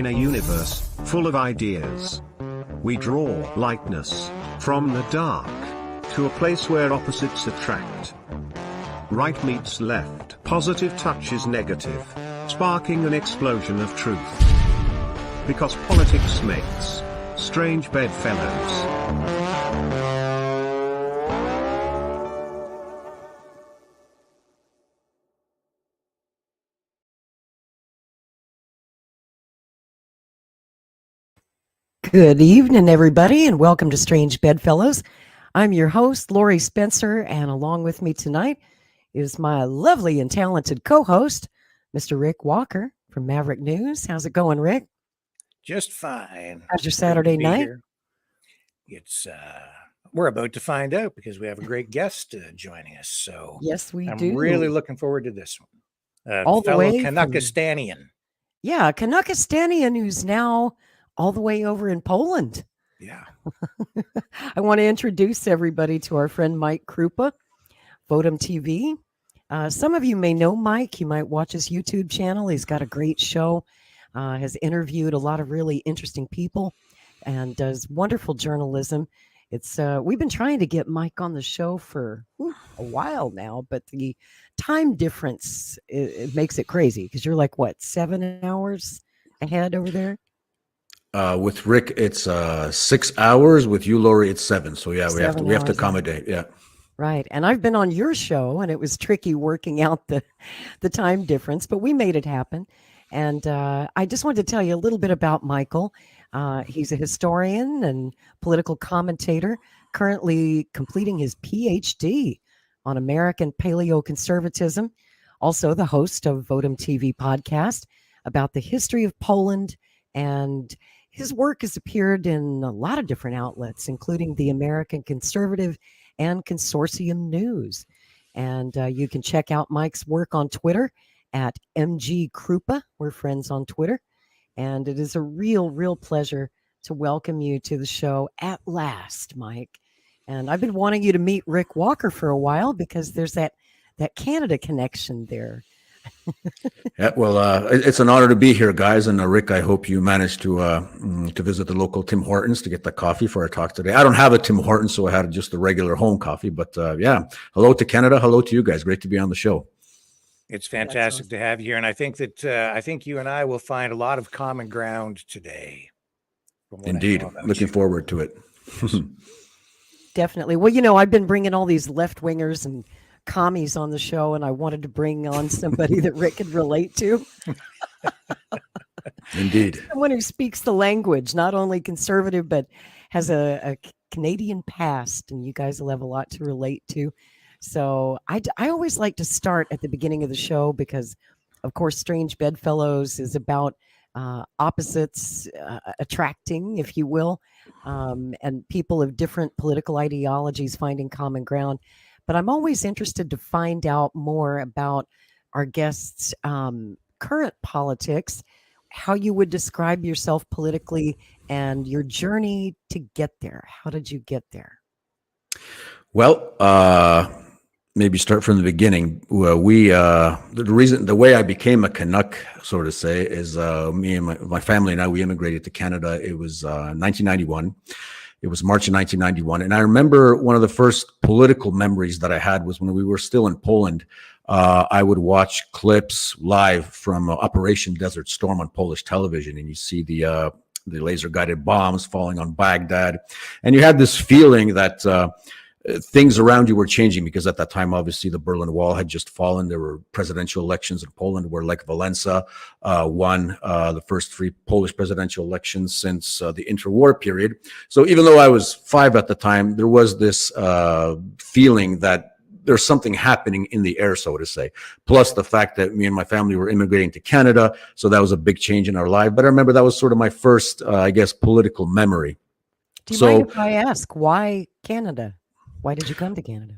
in a universe full of ideas. We draw lightness from the dark to a place where opposites attract. Right meets left, positive touches negative, sparking an explosion of truth. Because politics makes strange bedfellows. Good evening, everybody, and welcome to Strange Bedfellows. I'm your host, Lori Spencer, and along with me tonight is my lovely and talented co-host, Mr. Rick Walker from Maverick News. How's it going, Rick? Just fine. How's your Saturday night? Here. It's we're about to find out because we have a great guest joining us. So yes, we I'm do. Really looking forward to this one. All the fellow way Canuckistanian. Yeah, a Canuckistanian who's now all the way over in Poland. Yeah. I want to introduce everybody to our friend Mike Krupa, VotumTV. Some of you may know Mike. You might watch his YouTube channel. He's got a great show, has interviewed a lot of really interesting people, and does wonderful journalism. It's we've been trying to get Mike on the show for a while now, but the time difference it makes it crazy because you're like, what, 7 hours ahead over there? With Rick, it's 6 hours. With you, Lori, it's 7. So yeah, we have to accommodate. Yeah. Right. And I've been on your show and it was tricky working out the time difference, but we made it happen. And I just wanted to tell you a little bit about Michael. He's a historian and political commentator, currently completing his PhD on American paleo conservatism, also the host of VotumTV podcast about the history of Poland, and his work has appeared in a lot of different outlets, including the American Conservative and Consortium News. And you can check out Mike's work on Twitter at MG Krupa. We're friends on Twitter. And it is a real pleasure to welcome you to the show at last, Mike. And I've been wanting you to meet Rick Walker for a while because there's that Canada connection there. Yeah, well, it's an honor to be here, guys. And Rick, I hope you managed to visit the local Tim Hortons to get the coffee for our talk today. I don't have a Tim Hortons, so I had just a regular home coffee. But yeah, hello to Canada. Hello to you guys. Great to be on the show. It's fantastic to have you here. And I think that I think you and I will find a lot of common ground today. Indeed. Looking forward to it. Yes. Definitely. Well, I've been bringing all these left-wingers and commies on the show, and I wanted to bring on somebody that Rick could relate to. Indeed. Someone who speaks the language, not only conservative, but has a Canadian past, and you guys will have a lot to relate to. So I always like to start at the beginning of the show because, of course, Strange Bedfellows is about opposites attracting, if you will, and people of different political ideologies finding common ground. But I'm always interested to find out more about our guests' current politics, how you would describe yourself politically, and your journey to get there. How did you get there? Well, maybe start from the beginning. The way I became a Canuck, so to say, is me and my family and I, we immigrated to Canada. It was 1991. It was March of 1991. And I remember one of the first political memories that I had was when we were still in Poland. I would watch clips live from Operation Desert Storm on Polish television. And you see the laser guided bombs falling on Baghdad. And you had this feeling that things around you were changing because at that time, obviously, the Berlin Wall had just fallen. There were presidential elections in Poland where Lech Walesa won the first free Polish presidential elections since the interwar period. So even though I was 5 at the time, there was this feeling that there's something happening in the air, so to say. Plus the fact that me and my family were immigrating to Canada. So that was a big change in our life. But I remember that was sort of my first, political memory. Do you mind if I ask, why Canada? Why did you come to Canada?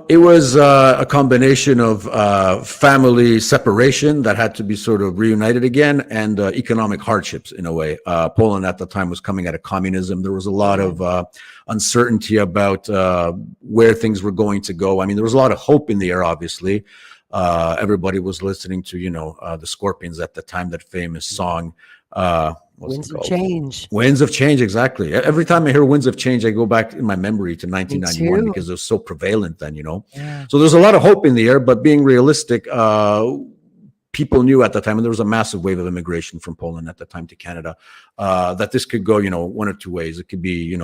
It was a combination of family separation that had to be sort of reunited again, and economic hardships in a way. Poland at the time was coming out of communism. There was a lot of uncertainty about where things were going to go. I mean, there was a lot of hope in the air, obviously. Everybody was listening to, the Scorpions at the time, that famous song. Winds of change. Winds of change, exactly. Every time I hear winds of change, I go back in my memory to 1991 because it was so prevalent then, Yeah. So there's a lot of hope in the air, but being realistic, people knew at the time, and there was a massive wave of immigration from Poland at the time to Canada, that this could go, one or two ways. It could be,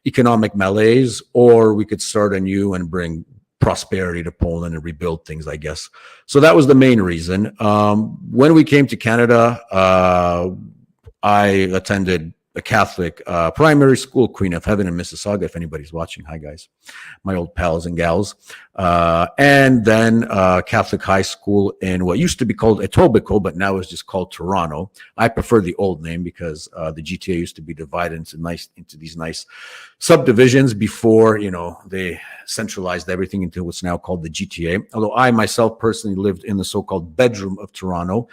economic malaise, or we could start anew and bring prosperity to Poland and rebuild things, I guess. So that was the main reason. When we came to Canada, I attended a Catholic primary school, Queen of Heaven in Mississauga, if anybody's watching. Hi, guys, my old pals and gals. And then Catholic high school in what used to be called Etobicoke, but now is just called Toronto. I prefer the old name because the GTA used to be divided into these nice subdivisions before, they centralized everything into what's now called the GTA. Although I myself personally lived in the so-called bedroom of Toronto,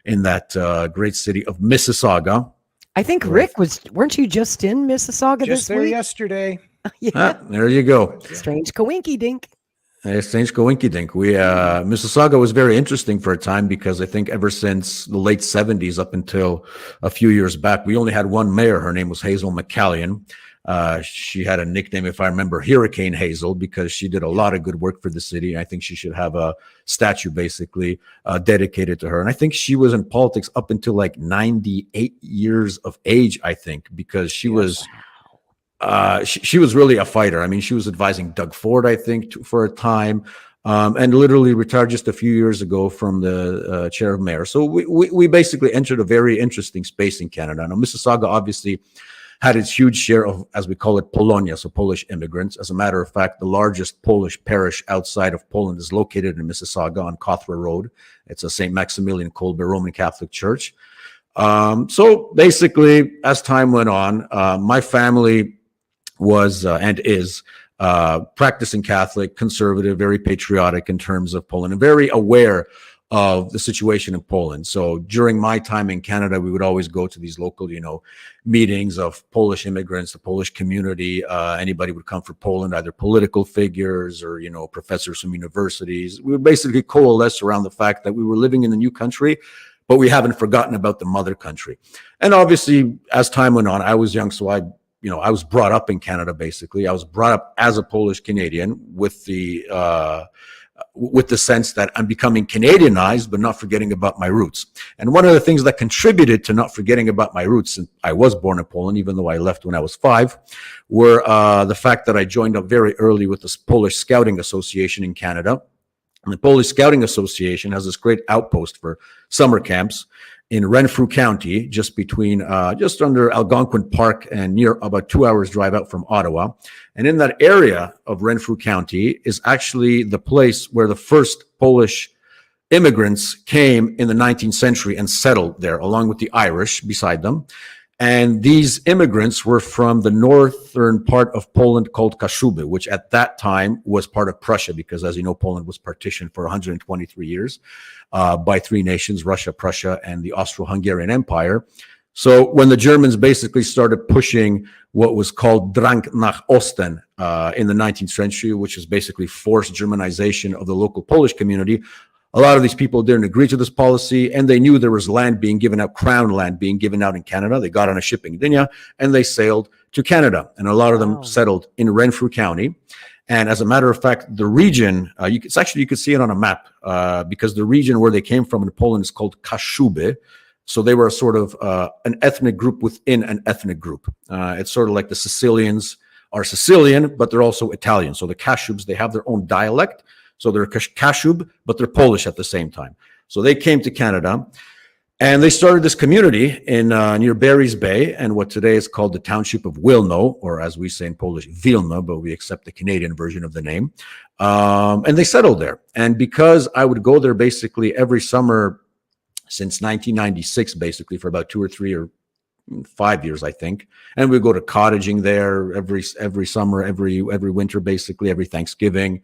in that great city of Mississauga. I think Rick weren't you just in Mississauga Just this there week? yesterday. Yeah. There you go. Strange coinky dink. Strange coinky dink. Mississauga was very interesting for a time because I think ever since the late 70s up until a few years back, we only had one mayor. Her name was Hazel McCallion. She had a nickname, if I remember, Hurricane Hazel, because she did a lot of good work for the city. I think she should have a statue basically dedicated to her. And I think she was in politics up until like 98 years of age, I think, because she was she was really a fighter. I mean, she was advising Doug Ford, I think, for a time, and literally retired just a few years ago from the chair of mayor. So we basically entered a very interesting space in Canada. Now, Mississauga obviously had its huge share of, as we call it, Polonia, so Polish immigrants. As a matter of fact, the largest Polish parish outside of Poland is located in Mississauga on Kothra Road. It's a St. Maximilian Kolbe Roman Catholic Church. So basically, as time went on, my family was and is practicing Catholic, conservative, very patriotic in terms of Poland, and very aware of the situation in Poland. So during my time in Canada, we would always go to these local, meetings of Polish immigrants, the Polish community. Anybody would come from Poland, either political figures or, professors from universities. We would basically coalesce around the fact that we were living in a new country, but we haven't forgotten about the mother country. And obviously, as time went on, I was young, so I was brought up in Canada, basically. I was brought up as a Polish Canadian with the sense that I'm becoming Canadianized, but not forgetting about my roots. And one of the things that contributed to not forgetting about my roots, and I was born in Poland, even though I left when I was 5, were the fact that I joined up very early with the Polish Scouting Association in Canada. And the Polish Scouting Association has this great outpost for summer camps in Renfrew County, just under Algonquin Park and near about 2 hours drive out from Ottawa. And in that area of Renfrew County is actually the place where the first Polish immigrants came in the 19th century and settled there, along with the Irish beside them. And these immigrants were from the northern part of Poland called Kashuby, which at that time was part of Prussia, because as you know, Poland was partitioned for 123 years by 3 nations, Russia, Prussia, and the Austro-Hungarian Empire. So when the Germans basically started pushing what was called Drang nach Osten in the 19th century, which is basically forced Germanization of the local Polish community, a lot of these people didn't agree to this policy, and they knew there was land being given out, crown land being given out in Canada. They got on a ship in Gdynia, and they sailed to Canada. And a lot of them settled in Renfrew County. And as a matter of fact, the region, you could see it on a map, because the region where they came from in Poland is called Kashuby. So they were a sort of an ethnic group within an ethnic group. It's sort of like the Sicilians are Sicilian, but they're also Italian. So the Kashubs, they have their own dialect. So they're Kashub, but they're Polish at the same time. So they came to Canada, and they started this community in near Barry's Bay, and what today is called the township of Wilno, or as we say in Polish, Wilno, but we accept the Canadian version of the name. And they settled there. And because I would go there basically every summer since 1996, basically for about 2 or 3 or 5 years, I think, and we'd go to cottaging there every summer, every winter, basically every Thanksgiving.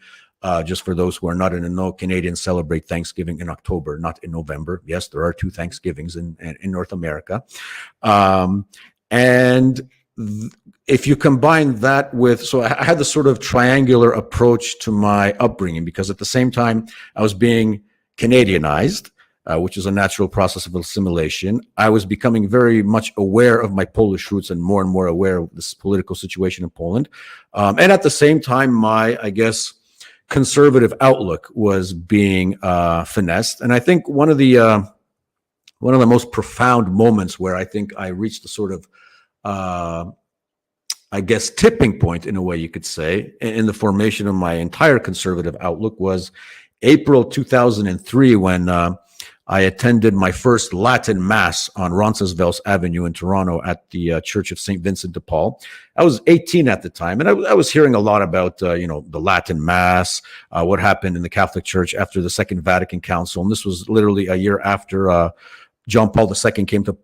Just for those who are not in the know, Canadians celebrate Thanksgiving in October, not in November. Yes, there are 2 Thanksgivings in North America. If you combine that with, so I had this sort of triangular approach to my upbringing, because at the same time I was being Canadianized, which is a natural process of assimilation. I was becoming very much aware of my Polish roots and more aware of this political situation in Poland. And at the same time, my, I guess, conservative outlook was being finessed. And I think one of the most profound moments where I think I reached a sort of, I guess, tipping point, in a way you could say, in the formation of my entire conservative outlook was April 2003, when I attended my first Latin Mass on Roncesvalles Avenue in Toronto at the Church of St. Vincent de Paul. I was 18 at the time, and I was hearing a lot about, the Latin Mass, what happened in the Catholic Church after the Second Vatican Council. And this was literally a year after John Paul II came to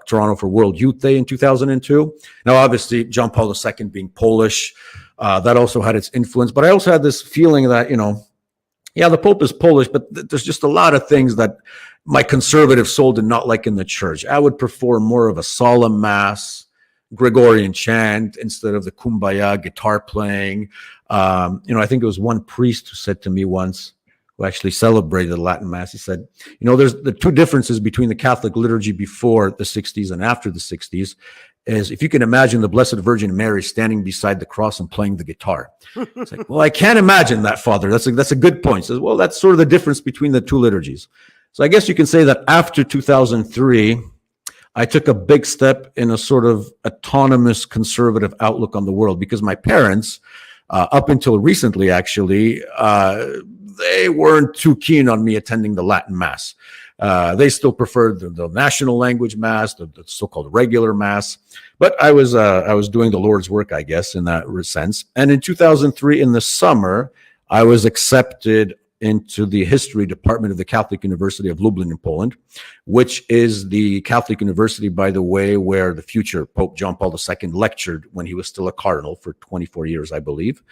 Toronto for World Youth Day in 2002. Now, obviously, John Paul II being Polish, that also had its influence. But I also had this feeling that, yeah, the Pope is Polish, but there's just a lot of things that my conservative soul did not like in the church. I would prefer more of a solemn Mass, Gregorian chant instead of the kumbaya guitar playing. I think it was one priest who said to me once, who actually celebrated the Latin Mass, he said, there's the two differences between the Catholic liturgy before the 60s and after the 60s is, if you can imagine the Blessed Virgin Mary standing beside the cross and playing the guitar. It's like, well, I can't imagine that, Father. That's a good point. Says, well, that's sort of the difference between the two liturgies. So I guess you can say that after 2003, I took a big step in a sort of autonomous conservative outlook on the world, because my parents, up until recently, actually, they weren't too keen on me attending the Latin Mass. They still preferred the national language Mass, the so-called regular Mass. But I was doing the Lord's work, I guess, in that sense. And in 2003, in the summer, I was accepted into the history department of the Catholic University of Lublin in Poland, which is the Catholic university, by the way, where the future Pope John Paul II lectured when he was still a cardinal for 24 years, I believe.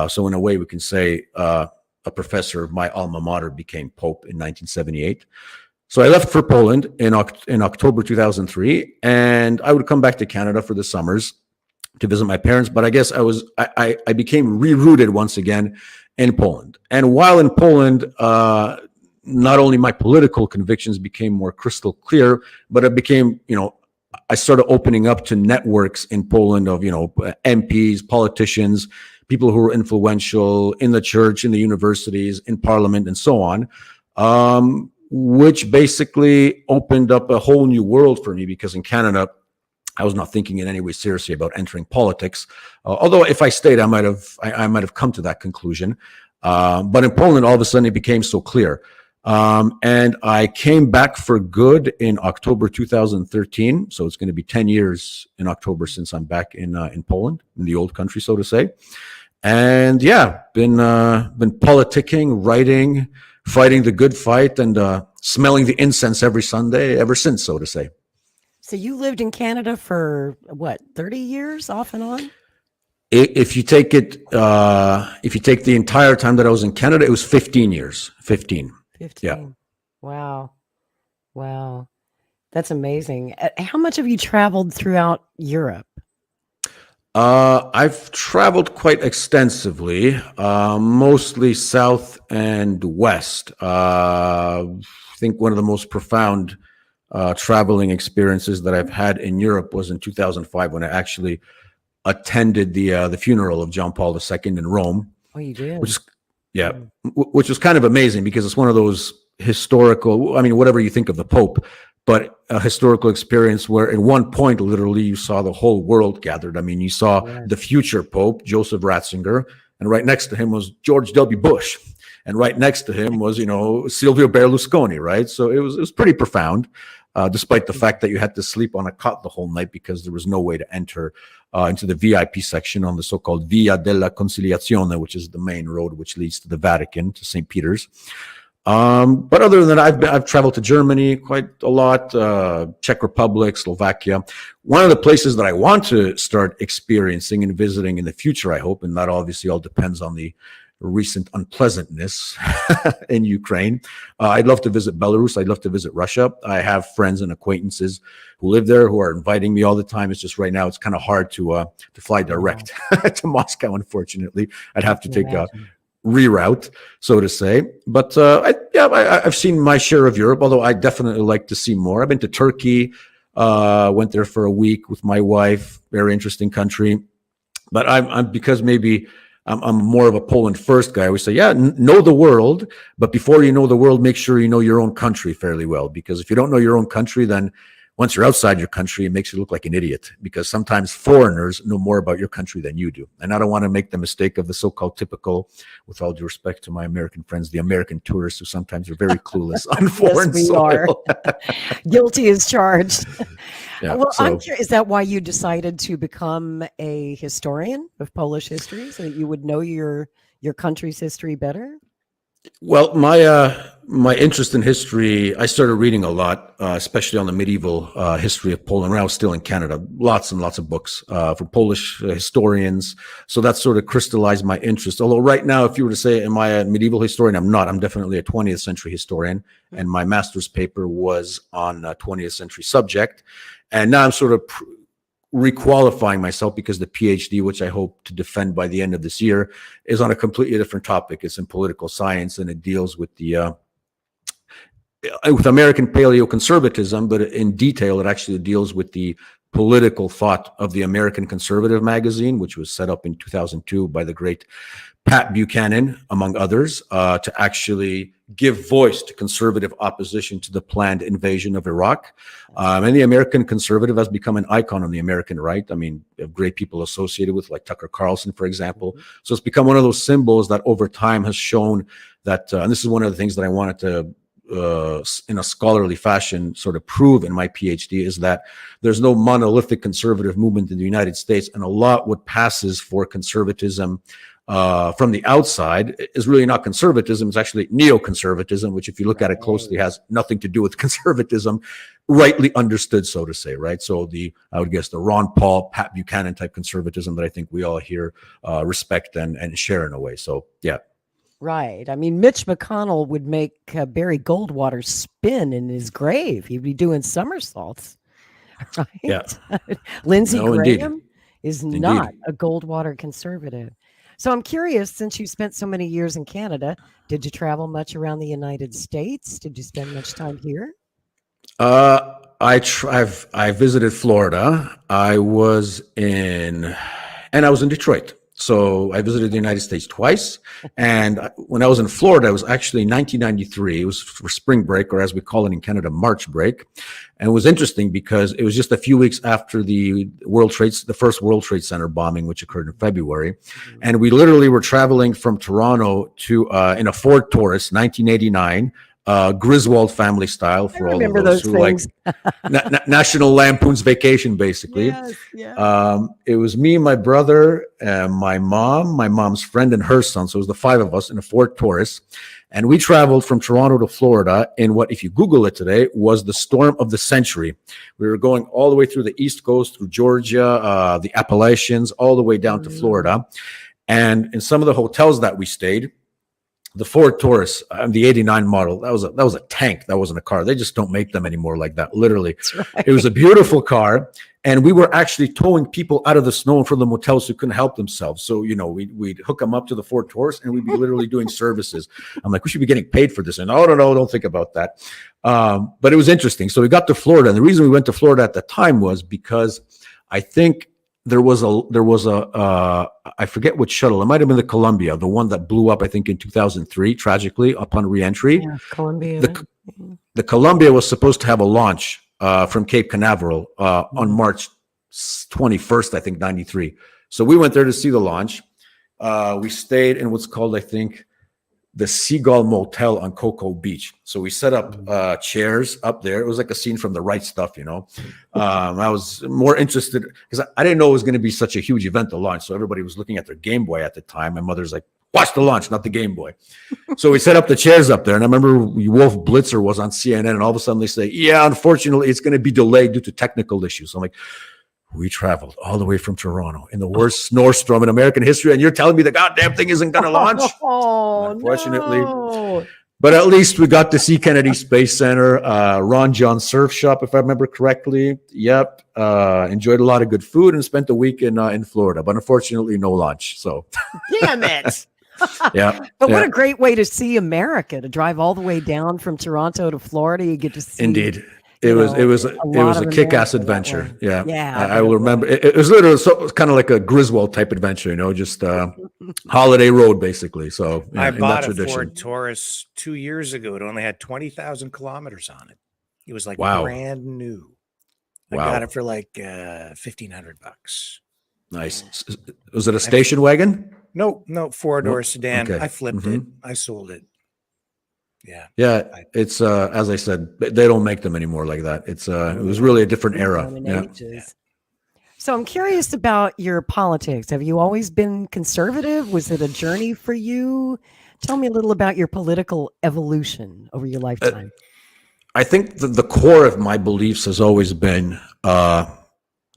So in a way, we can say a professor of my alma mater became Pope in 1978. So I left for Poland in October 2003, and I would come back to Canada for the summers to visit my parents. But I guess I became rerouted once again in Poland. And while in Poland, not only my political convictions became more crystal clear, but it became, I started opening up to networks in Poland of, MPs, politicians, people who were influential in the church, in the universities, in parliament, and so on, which basically opened up a whole new world for me, because in Canada, I was not thinking in any way seriously about entering politics. Although if I stayed, I might have come to that conclusion. But in Poland, all of a sudden, it became so clear. And I came back for good in October 2013. So it's going to be 10 years in October since I'm back in Poland, in the old country, so to say. And yeah, been politicking, writing, fighting the good fight, and smelling the incense every Sunday ever since, so to say. So you lived in Canada for what, 30 years off and on? If you take the entire time that I was in Canada, it was 15 years. 15. Yeah. Wow. That's amazing. How much have you traveled throughout Europe? I've traveled quite extensively, mostly south and west. I think one of the most profound traveling experiences that I've had in Europe was in 2005, when I actually attended the funeral of John Paul II in Rome. Oh, you did? Which was kind of amazing, because it's one of those historical, whatever you think of the Pope, but a historical experience where at one point, literally, you saw the whole world gathered. You saw the future Pope, Joseph Ratzinger, and right next to him was George W. Bush. And right next to him was, Silvio Berlusconi, right? So it was pretty profound, despite the fact that you had to sleep on a cot the whole night because there was no way to enter into the VIP section on the so-called Via della Conciliazione, which is the main road which leads to the Vatican, to St. Peter's. But other than that, I've traveled to Germany quite a lot, Czech Republic, Slovakia. One of the places that I want to start experiencing and visiting in the future, I hope, and that obviously all depends on the recent unpleasantness in Ukraine. I'd love to visit Belarus. I'd love to visit Russia. I have friends and acquaintances who live there who are inviting me all the time. It's just right now it's kind of hard to fly direct to Moscow, unfortunately. I'd have to take reroute, so to say. But I've seen my share of Europe, although I definitely like to see more. I've been to Turkey, went there for a week with my wife, very interesting country. But I'm because maybe I'm more of a Poland first guy. I always say, know the world, but before you know the world, make sure you know your own country fairly well. Because if you don't know your own country, then once you're outside your country, it makes you look like an idiot, because sometimes foreigners know more about your country than you do. And I don't want to make the mistake of the so-called typical, with all due respect to my American friends, the American tourists, who sometimes are very clueless on foreign soil. Guilty as charged. Yeah, well, I'm curious, is that why you decided to become a historian of Polish history, so that you would know your country's history better? Well, my interest in history, I started reading a lot, especially on the medieval history of Poland when I was still in Canada. Lots and lots of books for Polish historians. So that sort of crystallized my interest. Although right now, if you were to say, am I a medieval historian? I'm not. I'm definitely a 20th century historian. And my master's paper was on a 20th century subject. And now I'm sort of requalifying myself, because the PhD, which I hope to defend by the end of this year, is on a completely different topic. It's in political science, and it deals with with American paleoconservatism, but in detail, it actually deals with the political thought of the American Conservative magazine, which was set up in 2002 by the great Pat Buchanan, among others, to actually give voice to conservative opposition to the planned invasion of Iraq. And the American Conservative has become an icon on the American right. I mean, great people associated with, like Tucker Carlson, for example. So it's become one of those symbols that over time has shown that, and this is one of the things that I wanted to, in a scholarly fashion, sort of prove in my PhD, is that there's no monolithic conservative movement in the United States, and a lot what passes for conservatism from the outside is really not conservatism. It's actually neoconservatism, which, if you look at it closely, has nothing to do with conservatism, rightly understood, so to say, right? So I would guess the Ron Paul, Pat Buchanan type conservatism that I think we all here respect and share in a way. So, yeah. Right. I mean, Mitch McConnell would make Barry Goldwater spin in his grave. He'd be doing somersaults, right? Yeah. Lindsey Graham indeed. is not a Goldwater conservative. So I'm curious, since you spent so many years in Canada, did you travel much around the United States? Did you spend much time here? I visited Florida. I was in Detroit. So I visited the United States twice. And when I was in Florida, it was actually 1993. It was for spring break, or as we call it in Canada, March break. And it was interesting because it was just a few weeks after the first World Trade Center bombing, which occurred in February. And we literally were traveling from Toronto to, in a Ford Taurus, 1989, Griswold family style, for all of those who like National Lampoon's Vacation, basically. Yes, yeah. It was me, my brother, my mom, my mom's friend, and her son. So it was the five of us in a Ford Taurus. And we traveled from Toronto to Florida in what, if you Google it today, was the storm of the century. We were going all the way through the East Coast, through Georgia, the Appalachians, all the way down to Florida. And in some of the hotels that we stayed, the Ford Taurus, the 89 model, that was a tank. That wasn't a car. They just don't make them anymore like that, literally. Right. It was a beautiful car. And we were actually towing people out of the snow from the motels who couldn't help themselves. So, we'd hook them up to the Ford Taurus, and we'd be literally doing services. I'm like, we should be getting paid for this. And no, don't think about that. But it was interesting. So we got to Florida. And the reason we went to Florida at the time was because I think there was a I forget which shuttle. It might have been the Columbia, the one that blew up, I think, in 2003, tragically, upon reentry. Yeah, Columbia. The Columbia was supposed to have a launch from Cape Canaveral on March 21st, I think, 93. So we went there to see the launch. We stayed in what's called, I think, the Seagull Motel on Cocoa Beach. So we set up chairs up there. It was like a scene from The Right Stuff, I was more interested because I didn't know it was going to be such a huge event, the launch. So everybody was looking at their Game Boy at the time. My mother's like, watch the launch, not the Game Boy. So we set up the chairs up there. And I remember Wolf Blitzer was on CNN, and all of a sudden they say, yeah, unfortunately, it's going to be delayed due to technical issues. So I'm like, we traveled all the way from Toronto in the worst snowstorm in American history, and you're telling me the goddamn thing isn't going to launch? Unfortunately. No. But at least we got to see Kennedy Space Center, Ron John Surf Shop, if I remember correctly. Yep. Enjoyed a lot of good food and spent the week in Florida, but unfortunately no launch. So damn it. Yeah. But what yeah. a great way to see America, to drive all the way down from Toronto to Florida. You get to see, Indeed. you It was know, it was a it lot was of a kick-ass America that adventure. way. Yeah. Yeah, I I bet will it remember. was. It was literally kind of like a Griswold type adventure, just holiday road basically. So yeah, I in that bought a tradition. Ford Taurus 2 years ago. It only had 20,000 kilometers on it. It was like Wow. brand new. I Wow. got it for like $1,500. Nice. Was it a station wagon? No, four-door Nope. sedan. Okay. I flipped it. I sold it. Yeah. Yeah. It's as I said, they don't make them anymore like that. It was really a different era. Done in Yeah. ages. So I'm curious about your politics. Have you always been conservative? Was it a journey for you? Tell me a little about your political evolution over your lifetime. I think the core of my beliefs has always been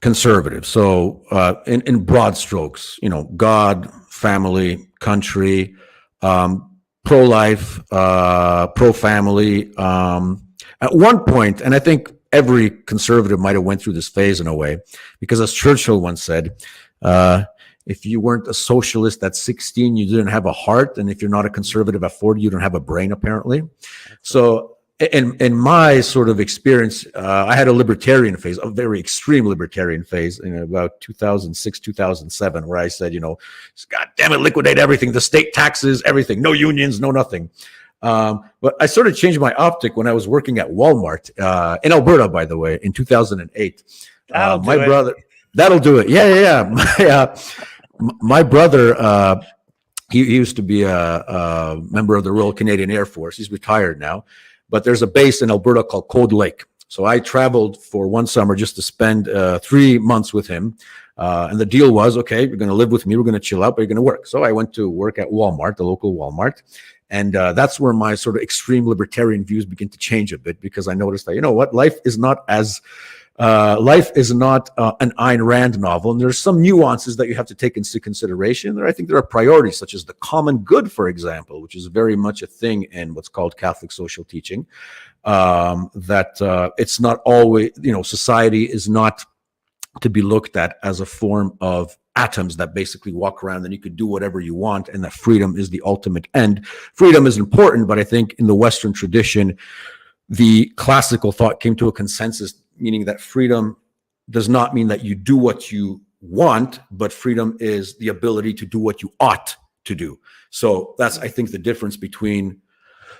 conservative. So in broad strokes, God, family, country, pro-life, pro-family. At one point, and I think every conservative might have went through this phase in a way, because as Churchill once said, if you weren't a socialist at 16, you didn't have a heart. And if you're not a conservative at 40, you don't have a brain, apparently. So in my sort of experience, I had a libertarian phase, a very extreme libertarian phase in about 2006, 2007, where I said, God damn it, liquidate everything, the state taxes, everything, no unions, no nothing. But I sort of changed my optic when I was working at Walmart in Alberta, by the way, in 2008. My brother, that'll do it. Yeah. My brother, he used to be a member of the Royal Canadian Air Force. He's retired now, but there's a base in Alberta called Cold Lake. So I traveled for one summer just to spend 3 months with him. And the deal was, okay, you're going to live with me. We're going to chill out, but you're going to work. So I went to work at Walmart, the local Walmart. And that's where my sort of extreme libertarian views begin to change a bit, because I noticed that, life is not an Ayn Rand novel. And there's some nuances that you have to take into consideration. I think there are priorities such as the common good, for example, which is very much a thing in what's called Catholic social teaching, that it's not always, society is not to be looked at as a form of atoms that basically walk around and you could do whatever you want, and that freedom is the ultimate end. Freedom is important, but I think in the Western tradition, the classical thought came to a consensus, meaning that freedom does not mean that you do what you want, but freedom is the ability to do what you ought to do. So that's, I think, the difference between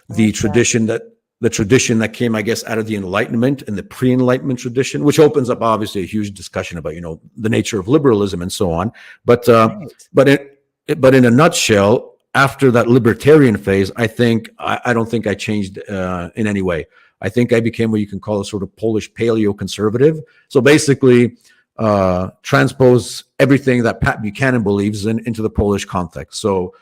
the tradition that came, I guess, out of the Enlightenment and the pre-Enlightenment tradition, which opens up obviously a huge discussion about, the nature of liberalism and so on. But in a nutshell, after that libertarian phase, I don't think I changed in any way. I think I became what you can call a sort of Polish paleo conservative. So basically, transpose everything that Pat Buchanan believes in into the Polish context. So,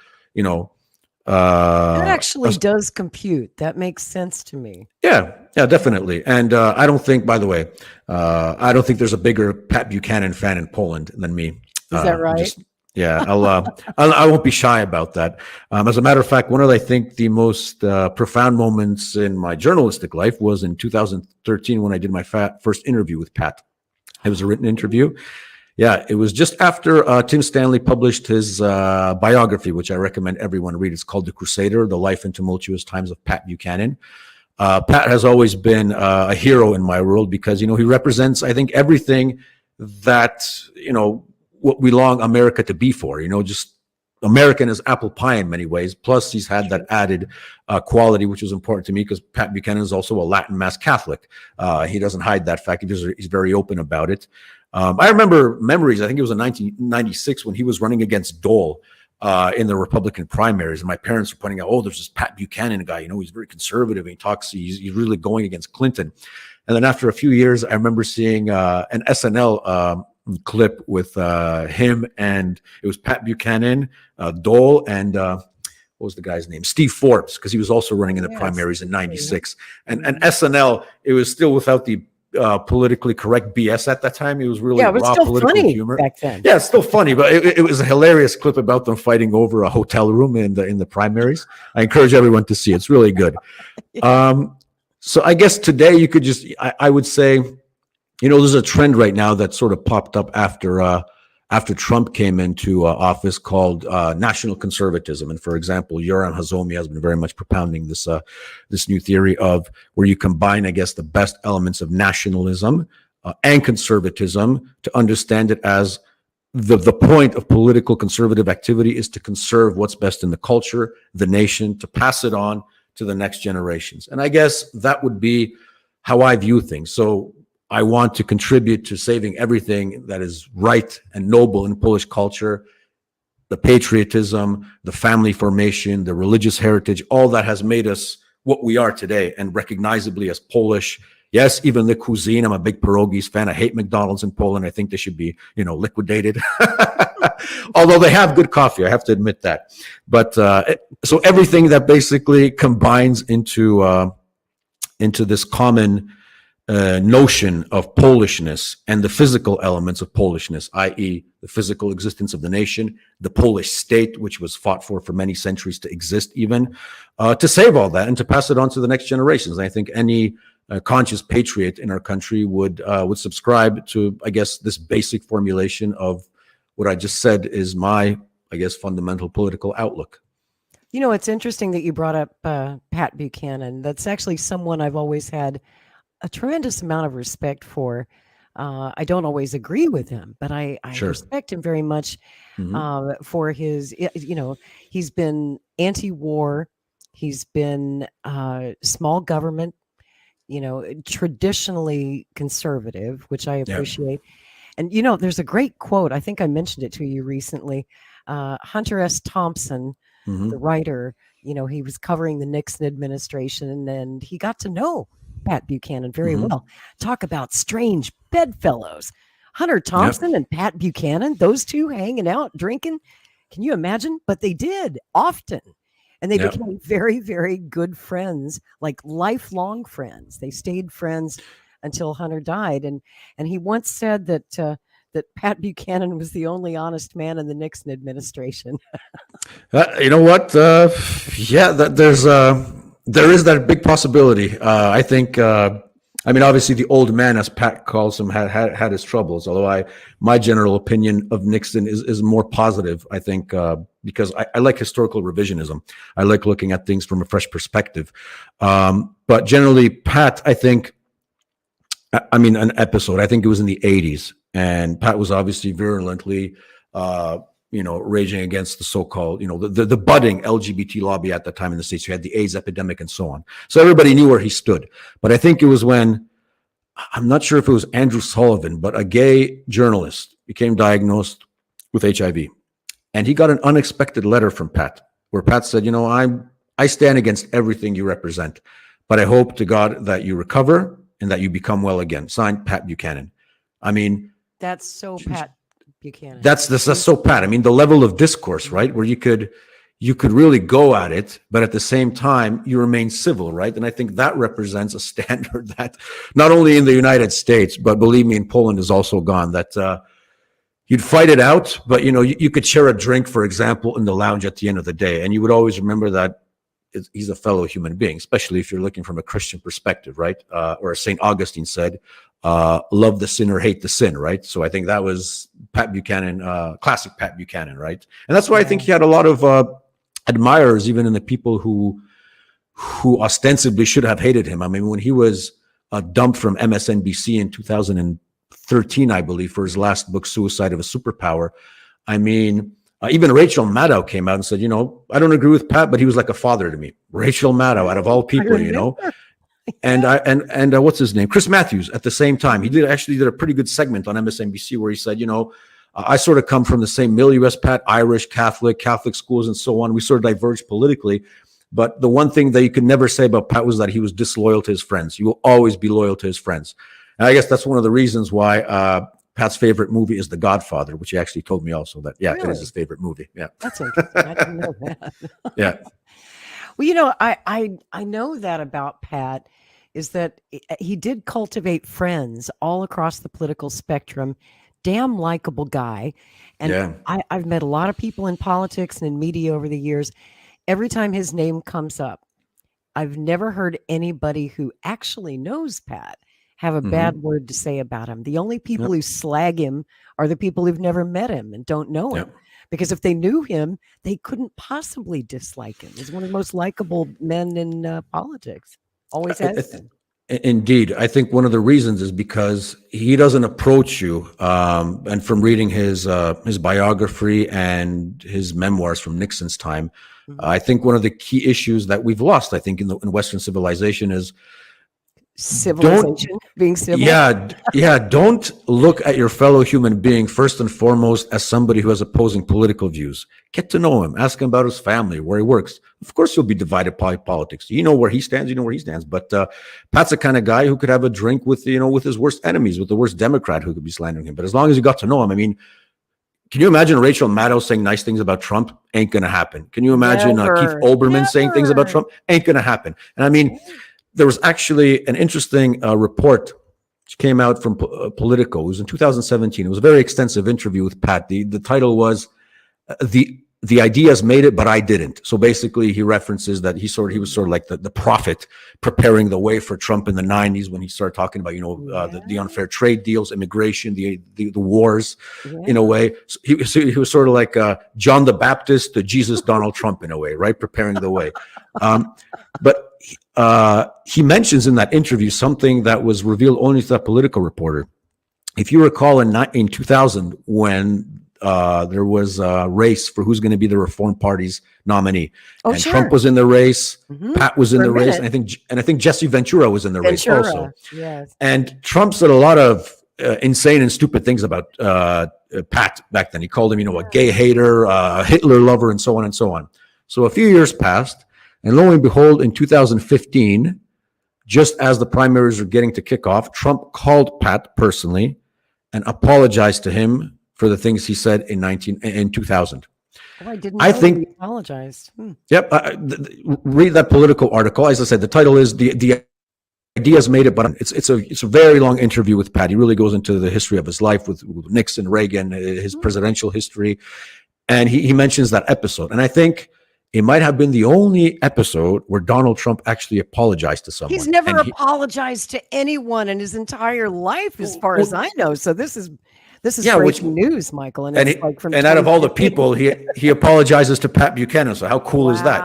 that actually does compute. That makes sense to me. Yeah, definitely. And I don't think, by the way, I don't think there's a bigger Pat Buchanan fan in Poland than me. Is that right? I won't be shy about that. As a matter of fact, one of, I think, the most profound moments in my journalistic life was in 2013 when I did my first interview with Pat. It was a written interview. Yeah, it was just after Tim Stanley published his biography, which I recommend everyone read. It's called The Crusader, The Life and Tumultuous Times of Pat Buchanan. Pat has always been a hero in my world because, he represents, I think, everything that, what we long America to be for, just American as apple pie in many ways. Plus, he's had that added quality, which was important to me because Pat Buchanan is also a Latin Mass Catholic. He doesn't hide that fact. He's very open about it. I remember memories. I think it was in 1996 when he was running against Dole in the Republican primaries. And my parents were pointing out, oh, there's this Pat Buchanan guy, he's very conservative. And he's really going against Clinton. And then after a few years, I remember seeing an SNL clip with him, and it was Pat Buchanan, Dole, and what was the guy's name? Steve Forbes, because he was also running in the primaries in 96. And SNL, it was still without the politically correct BS at that time. It was really it was raw still political funny humor back then. Yeah, it's still funny, but it was a hilarious clip about them fighting over a hotel room in the primaries. I encourage everyone to see it. It's really good. So I guess today you could I would say, there's a trend right now that sort of popped up after after Trump came into office called national conservatism. And for example, Yoram Hazomi has been very much propounding this this new theory of where you combine, I guess, the best elements of nationalism and conservatism to understand it as the point of political conservative activity is to conserve what's best in the culture, the nation, to pass it on to the next generations. And I guess that would be how I view things. So I want to contribute to saving everything that is right and noble in Polish culture, the patriotism, the family formation, the religious heritage, all that has made us what we are today and recognizably as Polish. Yes, even the cuisine. I'm a big pierogies fan. I hate McDonald's in Poland. I think they should be, liquidated. Although they have good coffee, I have to admit that. But so everything that basically combines into this common notion of Polishness and the physical elements of Polishness, i.e. the physical existence of the nation, the Polish state, which was fought for many centuries to exist even, to save all that and to pass it on to the next generations. And I think any conscious patriot in our country would subscribe to, I guess, this basic formulation of what I just said is my, I guess, fundamental political outlook. It's interesting that you brought up Pat Buchanan. That's actually someone I've always had a tremendous amount of respect for. I don't always agree with him, but I Sure. respect him very much for his, he's been anti-war. He's been small government, traditionally conservative, which I appreciate. And, there's a great quote. I think I mentioned it to you recently. Hunter S. Thompson, the writer, he was covering the Nixon administration and he got to know Pat Buchanan very well. Talk about strange bedfellows. Hunter Thompson and Pat Buchanan, those two hanging out, drinking. Can you imagine? But they did often. And they became very, very good friends, like lifelong friends. They stayed friends until Hunter died. And he once said that Pat Buchanan was the only honest man in the Nixon administration. You know what? There is that big possibility. I think, obviously the old man, as Pat calls him, had his troubles. Although my general opinion of Nixon is more positive, I think, because I like historical revisionism. I like looking at things from a fresh perspective. But generally, Pat, I think, an episode, I think it was in the 80s. And Pat was obviously virulently, raging against the so-called, the budding LGBT lobby at the time in the States. You had the AIDS epidemic and so on. So everybody knew where he stood. But I think it was when, I'm not sure if it was Andrew Sullivan, but a gay journalist became diagnosed with HIV. And he got an unexpected letter from Pat, where Pat said, I stand against everything you represent, but I hope to God that you recover and that you become well again. Signed, Pat Buchanan. That's so Pat Buchanan. That's so Pat. The level of discourse, right, where you could really go at it, but at the same time you remain civil, right? And I think that represents a standard that not only in the United States, but believe me, in Poland is also gone. That you'd fight it out, but you could share a drink, for example, in the lounge at the end of the day, and you would always remember that he's a fellow human being, especially if you're looking from a Christian perspective, right? Or as St. Augustine said, love the sinner, hate the sin, right? So I think that was Pat Buchanan, classic Pat Buchanan, right? And that's why I think he had a lot of admirers, even in the people who ostensibly should have hated him. When he was dumped from MSNBC in 2013, I believe, for his last book, Suicide of a Superpower, even Rachel Maddow came out and said, I don't agree with Pat, but he was like a father to me. Rachel Maddow, out of all people, And what's his name? Chris Matthews at the same time. He did a pretty good segment on MSNBC where he said, I sort of come from the same milieu as Pat, Irish, Catholic schools and so on. We sort of diverged politically. But the one thing that you could never say about Pat was that he was disloyal to his friends. He will always be loyal to his friends. And I guess that's one of the reasons why Pat's favorite movie is The Godfather, which he actually told me also that, really? It is his favorite movie. Yeah. That's interesting. I didn't know that. Yeah. Well, I know that about Pat is that he did cultivate friends all across the political spectrum. Damn likable guy. And I've met a lot of people in politics and in media over the years. Every time his name comes up, I've never heard anybody who actually knows Pat have a bad word to say about him. The only people who slag him are the people who've never met him and don't know him. Because if they knew him, they couldn't possibly dislike him. He's one of the most likable men in politics. Always has been. Indeed. I think one of the reasons is because he doesn't approach you, and from reading his biography and his memoirs from Nixon's time, I think one of the key issues that we've lost, I think, in Western civilization is being civil. Yeah. Don't look at your fellow human being first and foremost as somebody who has opposing political views. Get to know him. Ask him about his family, where he works. Of course, you'll be divided by politics. You know where he stands. You know where he stands. But Pat's the kind of guy who could have a drink with his worst enemies, with the worst Democrat who could be slandering him. But as long as you got to know him, I mean, can you imagine Rachel Maddow saying nice things about Trump? Ain't gonna happen. Can you imagine Keith Olbermann saying things about Trump? Ain't gonna happen. And I mean, there was actually an interesting report which came out from Politico. It was in 2017. It was a very extensive interview with Pat. The title was the ideas made it, but I didn't. So basically, he references that he was sort of like the prophet preparing the way for Trump in the 90s when he started talking about the unfair trade deals, immigration, the wars, in a way. So he was sort of like John the Baptist to Jesus Donald Trump in a way, right? Preparing the way. But he mentions in that interview something that was revealed only to that Political reporter. If you recall, in 2000, when there was a race for who's going to be the Reform Party's nominee, and Trump was in the race, Pat was in the race, and I think Jesse Ventura was in the race also. Yes. And Trump said a lot of insane and stupid things about Pat back then. He called him, a gay hater, a Hitler lover, and so on and so on. So a few years passed. And lo and behold, in 2015, just as the primaries were getting to kick off, Trump called Pat personally and apologized to him for the things he said in 2000. Oh, I didn't know he apologized. Yep. Read that Political article. As I said, the title is the ideas made it, but it's a very long interview with Pat. He really goes into the history of his life with Nixon, Reagan, his presidential history, and he mentions that episode. And I think it might have been the only episode where Donald Trump actually apologized to someone. He's never apologized to anyone in his entire life, as far as I know. So this is breaking news, Michael. And out of all the people, he apologizes to Pat Buchanan. So how cool is that?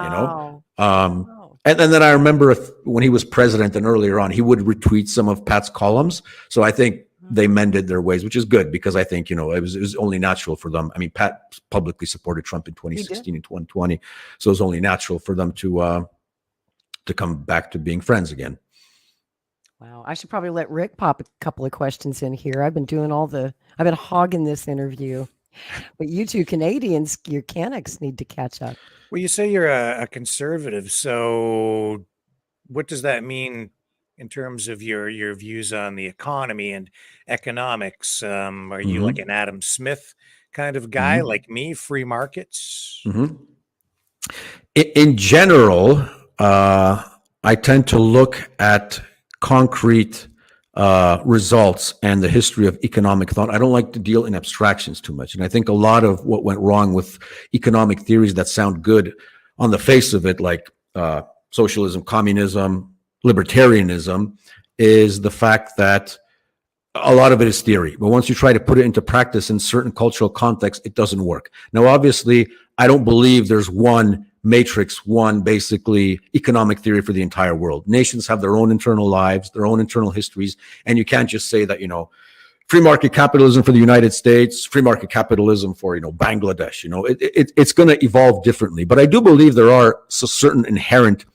And then I remember when he was president and earlier on, he would retweet some of Pat's columns. So I think they mended their ways, which is good, because I think, it was only natural for them. I mean, Pat publicly supported Trump in 2016 and 2020. So it was only natural for them to come back to being friends again. Wow. I should probably let Rick pop a couple of questions in here. I've been hogging this interview, but you two Canadians, your Canucks need to catch up. Well, you say you're a conservative. So what does that mean in terms of your views on the economy and economics? Are you like an Adam Smith kind of guy, like me, free markets? In general, I tend to look at concrete results and the history of economic thought. I don't like to deal in abstractions too much. And I think a lot of what went wrong with economic theories that sound good on the face of it, like socialism, communism, libertarianism, is the fact that a lot of it is theory. But once you try to put it into practice in certain cultural contexts, it doesn't work. Now, obviously, I don't believe there's one matrix, one basically economic theory for the entire world. Nations have their own internal lives, their own internal histories, and you can't just say that, free market capitalism for the United States, free market capitalism for, Bangladesh. It's going to evolve differently. But I do believe there are certain inherent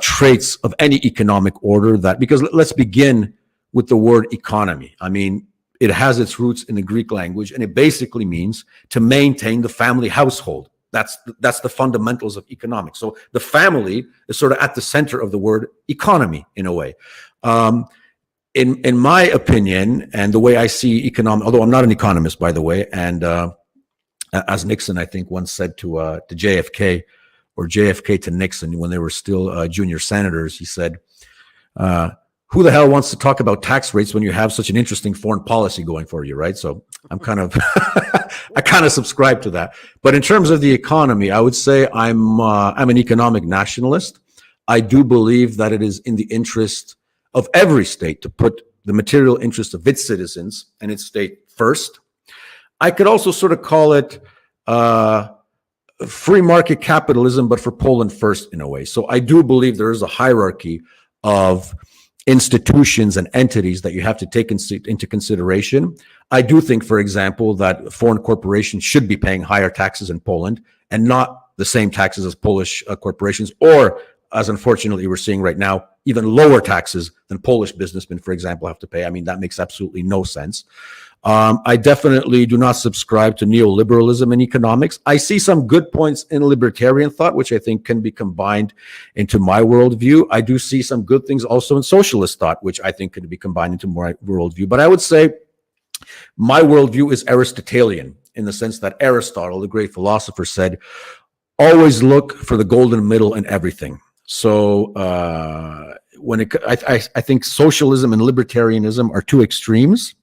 traits of any economic order because let's begin with the word economy. I mean, it has its roots in the Greek language, and it basically means to maintain the family household. That's the fundamentals of economics. So the family is sort of at the center of the word economy in a way. In my opinion, and the way I see economic, although I'm not an economist, by the way, and as Nixon, I think, once said to JFK, or JFK to Nixon when they were still junior senators, he said, who the hell wants to talk about tax rates when you have such an interesting foreign policy going for you, right? So I'm kind of, I kind of subscribe to that. But in terms of the economy, I would say I'm an economic nationalist. I do believe that it is in the interest of every state to put the material interests of its citizens and its state first. I could also sort of call it free market capitalism, but for Poland first in a way. So I do believe there is a hierarchy of institutions and entities that you have to take into consideration. I do think, for example, that foreign corporations should be paying higher taxes in Poland and not the same taxes as Polish corporations, or as unfortunately we're seeing right now, even lower taxes than Polish businessmen, for example, have to pay. I mean, that makes absolutely no sense. I definitely do not subscribe to neoliberalism in economics. I see some good points in libertarian thought, which I think can be combined into my worldview. I do see some good things also in socialist thought, which I think could be combined into my worldview. But I would say my worldview is Aristotelian, in the sense that Aristotle, the great philosopher, said, always look for the golden middle in everything. So I think socialism and libertarianism are two extremes,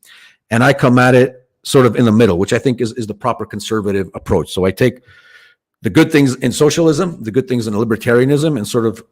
and I come at it sort of in the middle, which I think is the proper conservative approach. So I take the good things in socialism, the good things in libertarianism, and sort of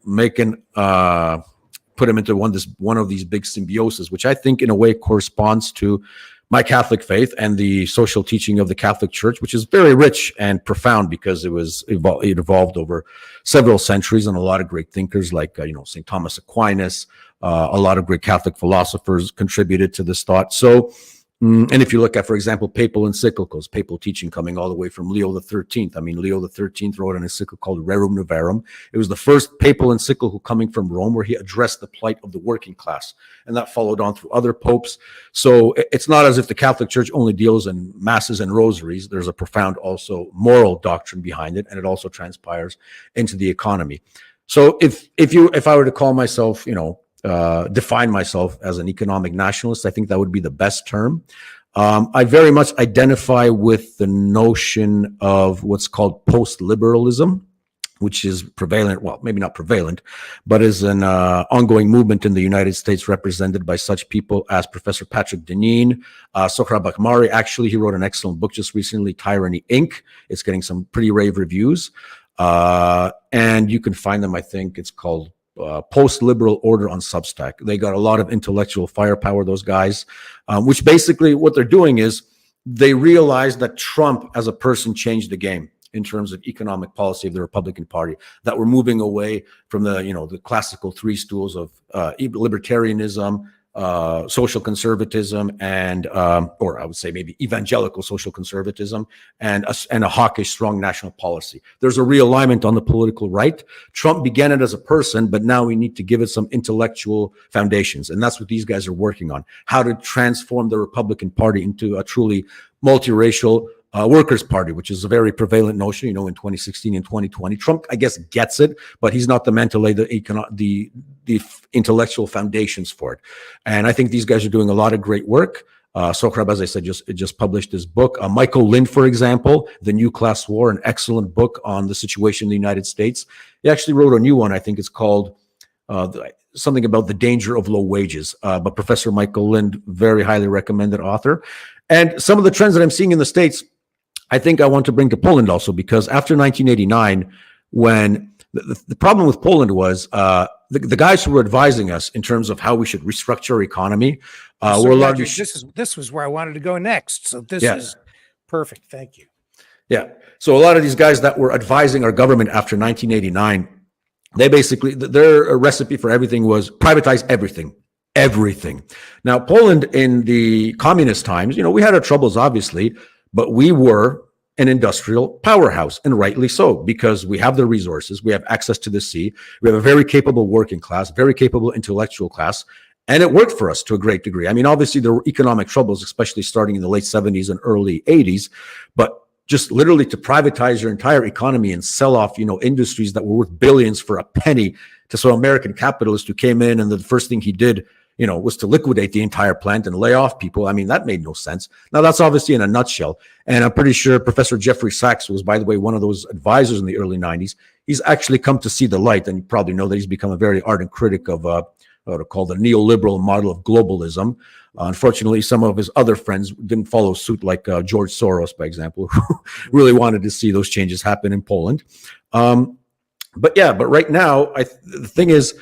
put them into one of these big symbioses, which I think in a way corresponds to my Catholic faith and the social teaching of the Catholic Church, which is very rich and profound because it evolved over several centuries, and a lot of great thinkers like St. Thomas Aquinas, a lot of great Catholic philosophers contributed to this thought. So, and if you look at, for example, papal encyclicals, papal teaching coming all the way from Leo XIII. I mean, Leo XIII wrote an encyclical called Rerum Novarum. It was the first papal encyclical coming from Rome where he addressed the plight of the working class. And that followed on through other popes. So it's not as if the Catholic Church only deals in masses and rosaries. There's a profound also moral doctrine behind it, and it also transpires into the economy. So if I were to call myself, define myself as an economic nationalist, I think that would be the best term. I very much identify with the notion of what's called post-liberalism, which is prevalent, well, maybe not prevalent, but is an ongoing movement in the United States represented by such people as Professor Patrick Deneen, Sohrab Ahmari. Actually, he wrote an excellent book just recently, Tyranny, Inc. It's getting some pretty rave reviews. And you can find them, I think it's called Post-Liberal Order on Substack. They got a lot of intellectual firepower, those guys, which basically what they're doing is they realize that Trump as a person changed the game in terms of economic policy of the Republican Party, that we're moving away from the classical three stools of libertarianism, social conservatism, and or I would say maybe evangelical social conservatism, and a hawkish, strong national policy. There's a realignment on the political right. Trump began it as a person, but now we need to give it some intellectual foundations, and that's what these guys are working on: how to transform the Republican Party into a truly multiracial Workers' Party, which is a very prevalent notion, in 2016 and 2020. Trump, I guess, gets it, but he's not the man to lay the intellectual foundations for it. And I think these guys are doing a lot of great work. Sohrab, as I said, just published his book. Michael Lind, for example, The New Class War, an excellent book on the situation in the United States. He actually wrote a new one. I think it's called something about the danger of low wages. But Professor Michael Lind, very highly recommended author. And some of the trends that I'm seeing in the States, I think I want to bring to Poland also, because after 1989, when the problem with Poland was the guys who were advising us in terms of how we should restructure our economy were largely... This was where I wanted to go next. So this is perfect. Thank you. Yeah. So a lot of these guys that were advising our government after 1989, they basically, their recipe for everything was privatize everything. Everything. Now, Poland in the communist times, we had our troubles, obviously, but we were an industrial powerhouse, and rightly so, because we have the resources, we have access to the sea, we have a very capable working class, very capable intellectual class, and it worked for us to a great degree. I mean, obviously there were economic troubles, especially starting in the late 70s and early 80s, but just literally to privatize your entire economy and sell off, industries that were worth billions for a penny to some American capitalist who came in, and the first thing he did was to liquidate the entire plant and lay off people. I mean, that made no sense. Now, that's obviously in a nutshell. And I'm pretty sure Professor Jeffrey Sachs, who was, by the way, one of those advisors in the early 90s, he's actually come to see the light. And you probably know that he's become a very ardent critic of what are called the neoliberal model of globalism. Unfortunately, some of his other friends didn't follow suit, like George Soros, by example, who really wanted to see those changes happen in Poland. But right now, the thing is,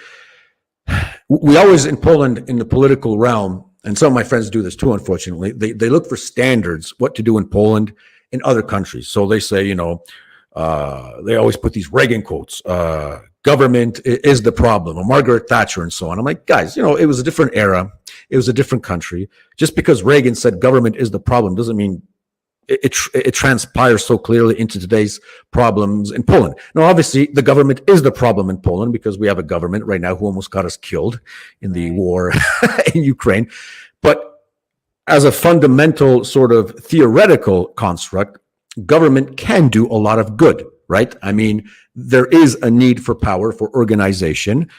we always in Poland, in the political realm, and some of my friends do this too, unfortunately, they look for standards, what to do in Poland, in other countries. So they say, they always put these Reagan quotes, government is the problem, or Margaret Thatcher and so on. I'm like, guys, it was a different era. It was a different country. Just because Reagan said government is the problem doesn't mean it transpires so clearly into today's problems in Poland. Now, obviously, the government is the problem in Poland because we have a government right now who almost got us killed in the war in Ukraine. But as a fundamental sort of theoretical construct, government can do a lot of good, right? I mean, there is a need for power, for organization.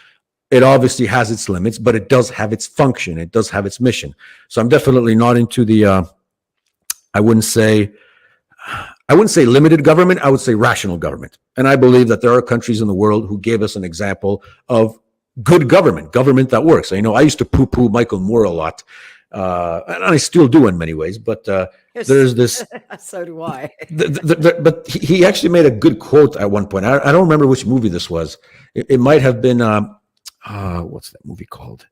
It obviously has its limits, but it does have its function. It does have its mission. So I'm definitely not into the, I wouldn't say limited government. I would say rational government. And I believe that there are countries in the world who gave us an example of good government that works. I used to poo-poo Michael Moore a lot. And I still do in many ways, but there's this. So do I. But he actually made a good quote at one point. I don't remember which movie this was. It might have been, what's that movie called?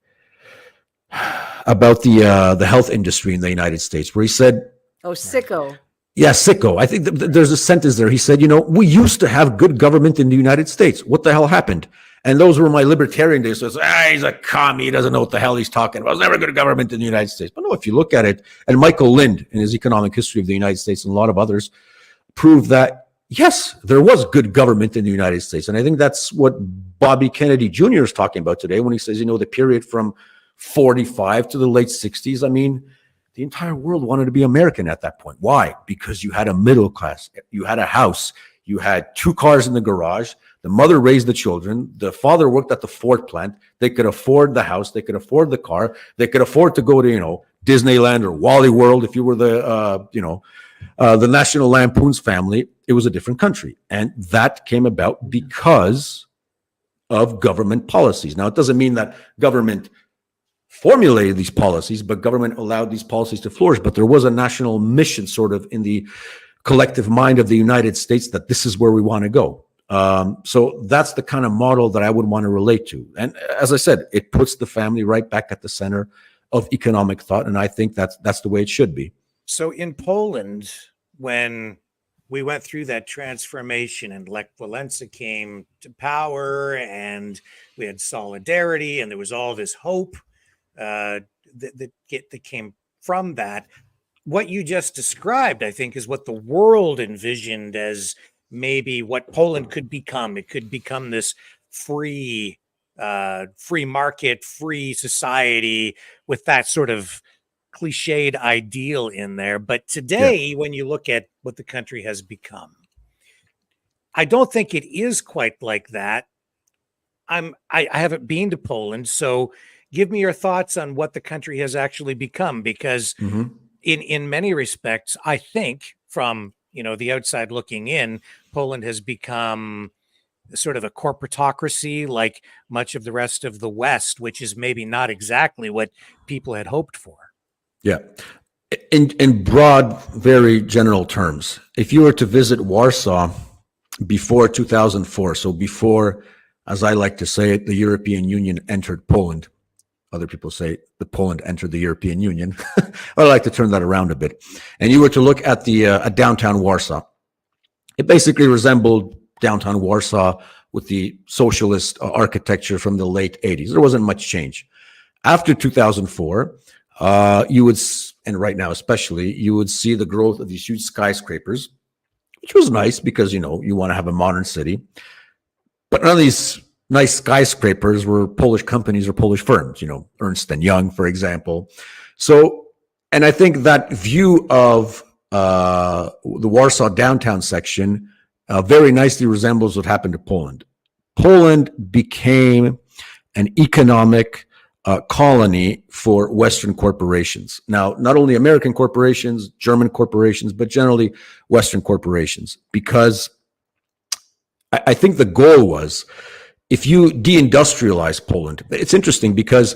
About the health industry in the United States, where he said, "Oh, sicko." Yeah, sicko. I think there's a sentence there. He said, we used to have good government in the United States. What the hell happened? And those were my libertarian days. So it's, he's a commie. He doesn't know what the hell he's talking about. There's never good government in the United States. But no, if you look at it, and Michael Lind, in his economic history of the United States, and a lot of others, prove that, yes, there was good government in the United States. And I think that's what Bobby Kennedy Jr. is talking about today when he says, the period from 45 to the late 60s. I mean, the entire world wanted to be American at that point. Why? Because you had a middle class. You had a house. You had 2 cars in the garage. The mother raised the children. The father worked at the Ford plant. They could afford the house. They could afford the car. They could afford to go to, Disneyland or Wally World. If you were the National Lampoon's family, it was a different country. And that came about because of government policies. Now, it doesn't mean that government formulated these policies, but government allowed these policies to flourish. But there was a national mission sort of in the collective mind of the United States that this is where we want to go. So that's the kind of model that I would want to relate to. And as I said, it puts the family right back at the center of economic thought. And I think that's the way it should be. So in Poland, when we went through that transformation and Lech Walesa came to power and we had solidarity and there was all this hope that came from that. What you just described, I think, is what the world envisioned as maybe what Poland could become. It could become this free market, free society with that sort of cliched ideal in there. But today, when you look at what the country has become, I don't think it is quite like that. I haven't been to Poland, so give me your thoughts on what the country has actually become, because in many respects, I think from the outside looking in, Poland has become sort of a corporatocracy like much of the rest of the West, which is maybe not exactly what people had hoped for. Yeah. In broad, very general terms, if you were to visit Warsaw before 2004, so before, as I like to say it, the European Union entered Poland, other people say the Poland entered the European Union. I like to turn that around a bit. And you were to look at the downtown Warsaw. It basically resembled downtown Warsaw with the socialist architecture from the late 80s. There wasn't much change. After 2004, you would, and right now especially, you would see the growth of these huge skyscrapers, which was nice because, you want to have a modern city. But none of these nice skyscrapers were Polish companies or Polish firms, Ernst & Young, for example. So, and I think that view of the Warsaw downtown section very nicely resembles what happened to Poland. Poland became an economic colony for Western corporations. Now, not only American corporations, German corporations, but generally Western corporations, because I think the goal was, if you deindustrialize Poland, it's interesting because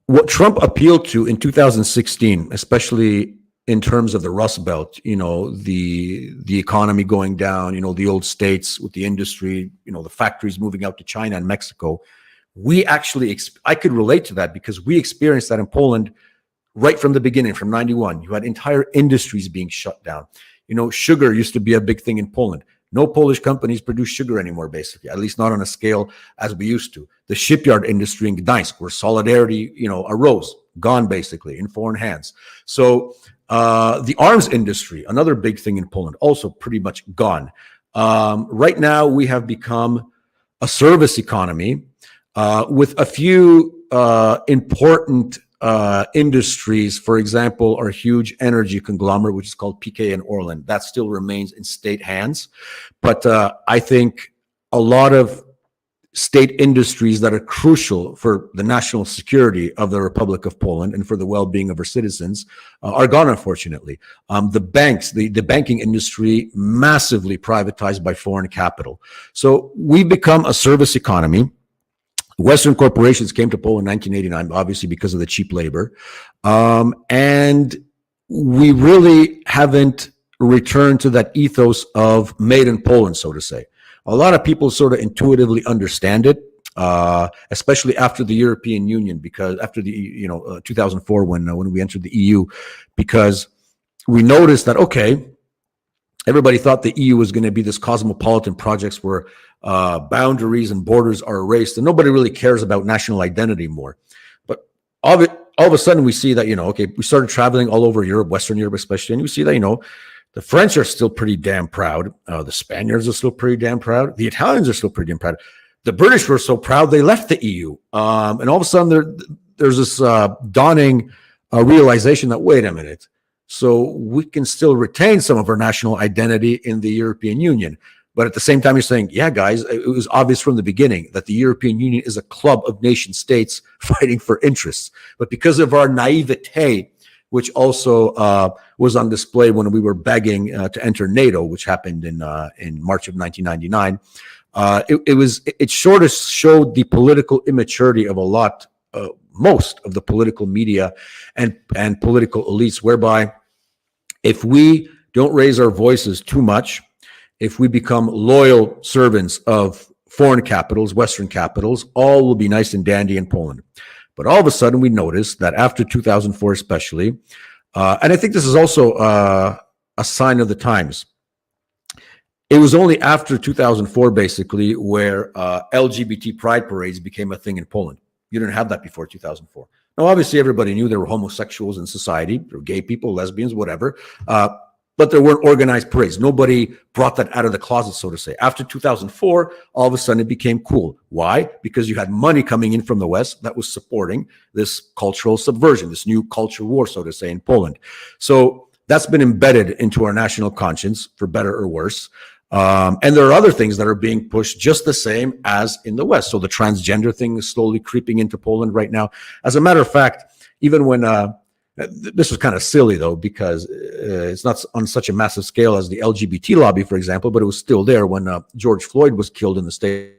what Trump appealed to in 2016, especially in terms of the Rust Belt, the economy going down, the old states with the industry, the factories moving out to China and Mexico, we actually, I could relate to that because we experienced that in Poland right from the beginning, from 91. You had entire industries being shut down. You know, sugar used to be a big thing in Poland. No Polish companies produce sugar anymore, basically, at least not on a scale as we used to. The shipyard industry in Gdańsk, where Solidarity, you know, arose, gone basically in foreign hands. So the arms industry, another big thing in Poland, also pretty much gone. Right now, we have become a service economy with a few important industries. For example, our huge energy conglomerate, which is called PK and Orlen, that still remains in state hands. But I think a lot of state industries that are crucial for the national security of the Republic of Poland and for the well-being of our citizens are gone, unfortunately. The banks, the banking industry, massively privatized by foreign capital. So we've become a service economy. Western corporations came to Poland in 1989, obviously because of the cheap labor. And we really haven't returned to that ethos of made in Poland, so to say. A lot of people sort of intuitively understand it, especially after the European Union, because after the 2004 when we entered the EU, because we noticed that, okay, everybody thought the EU was going to be this cosmopolitan projects where boundaries and borders are erased, and nobody really cares about national identity more. But all of a sudden, we see that, okay, we started traveling all over Europe, Western Europe especially, and we see that, the French are still pretty damn proud. The Spaniards are still pretty damn proud. The Italians are still pretty damn proud. The British were so proud they left the EU. And all of a sudden, there's this dawning realization that, wait a minute, so we can still retain some of our national identity in the European Union. But at the same time, you're saying, yeah, guys, it was obvious from the beginning that the European Union is a club of nation states fighting for interests. But because of our naivete, which also was on display when we were begging to enter NATO, which happened in March of 1999. It sort of showed the political immaturity of most of the political media and political elites, whereby if we don't raise our voices too much, if we become loyal servants of foreign capitals, Western capitals, all will be nice and dandy in Poland. But all of a sudden, we noticed that after 2004 especially, and I think this is also a sign of the times, it was only after 2004, basically, where LGBT pride parades became a thing in Poland. You didn't have that before 2004. Now, obviously, everybody knew there were homosexuals in society, there were gay people, lesbians, whatever, but there weren't organized parades. Nobody brought that out of the closet, so to say. After 2004, all of a sudden it became cool. Why? Because you had money coming in from the West that was supporting this cultural subversion, this new culture war, so to say, in Poland. So that's been embedded into our national conscience, for better or worse. And there are other things that are being pushed just the same as in the West. So the transgender thing is slowly creeping into Poland right now. As a matter of fact, even when this was kind of silly, though, because it's not on such a massive scale as the LGBT lobby, for example, but it was still there when George Floyd was killed in the States,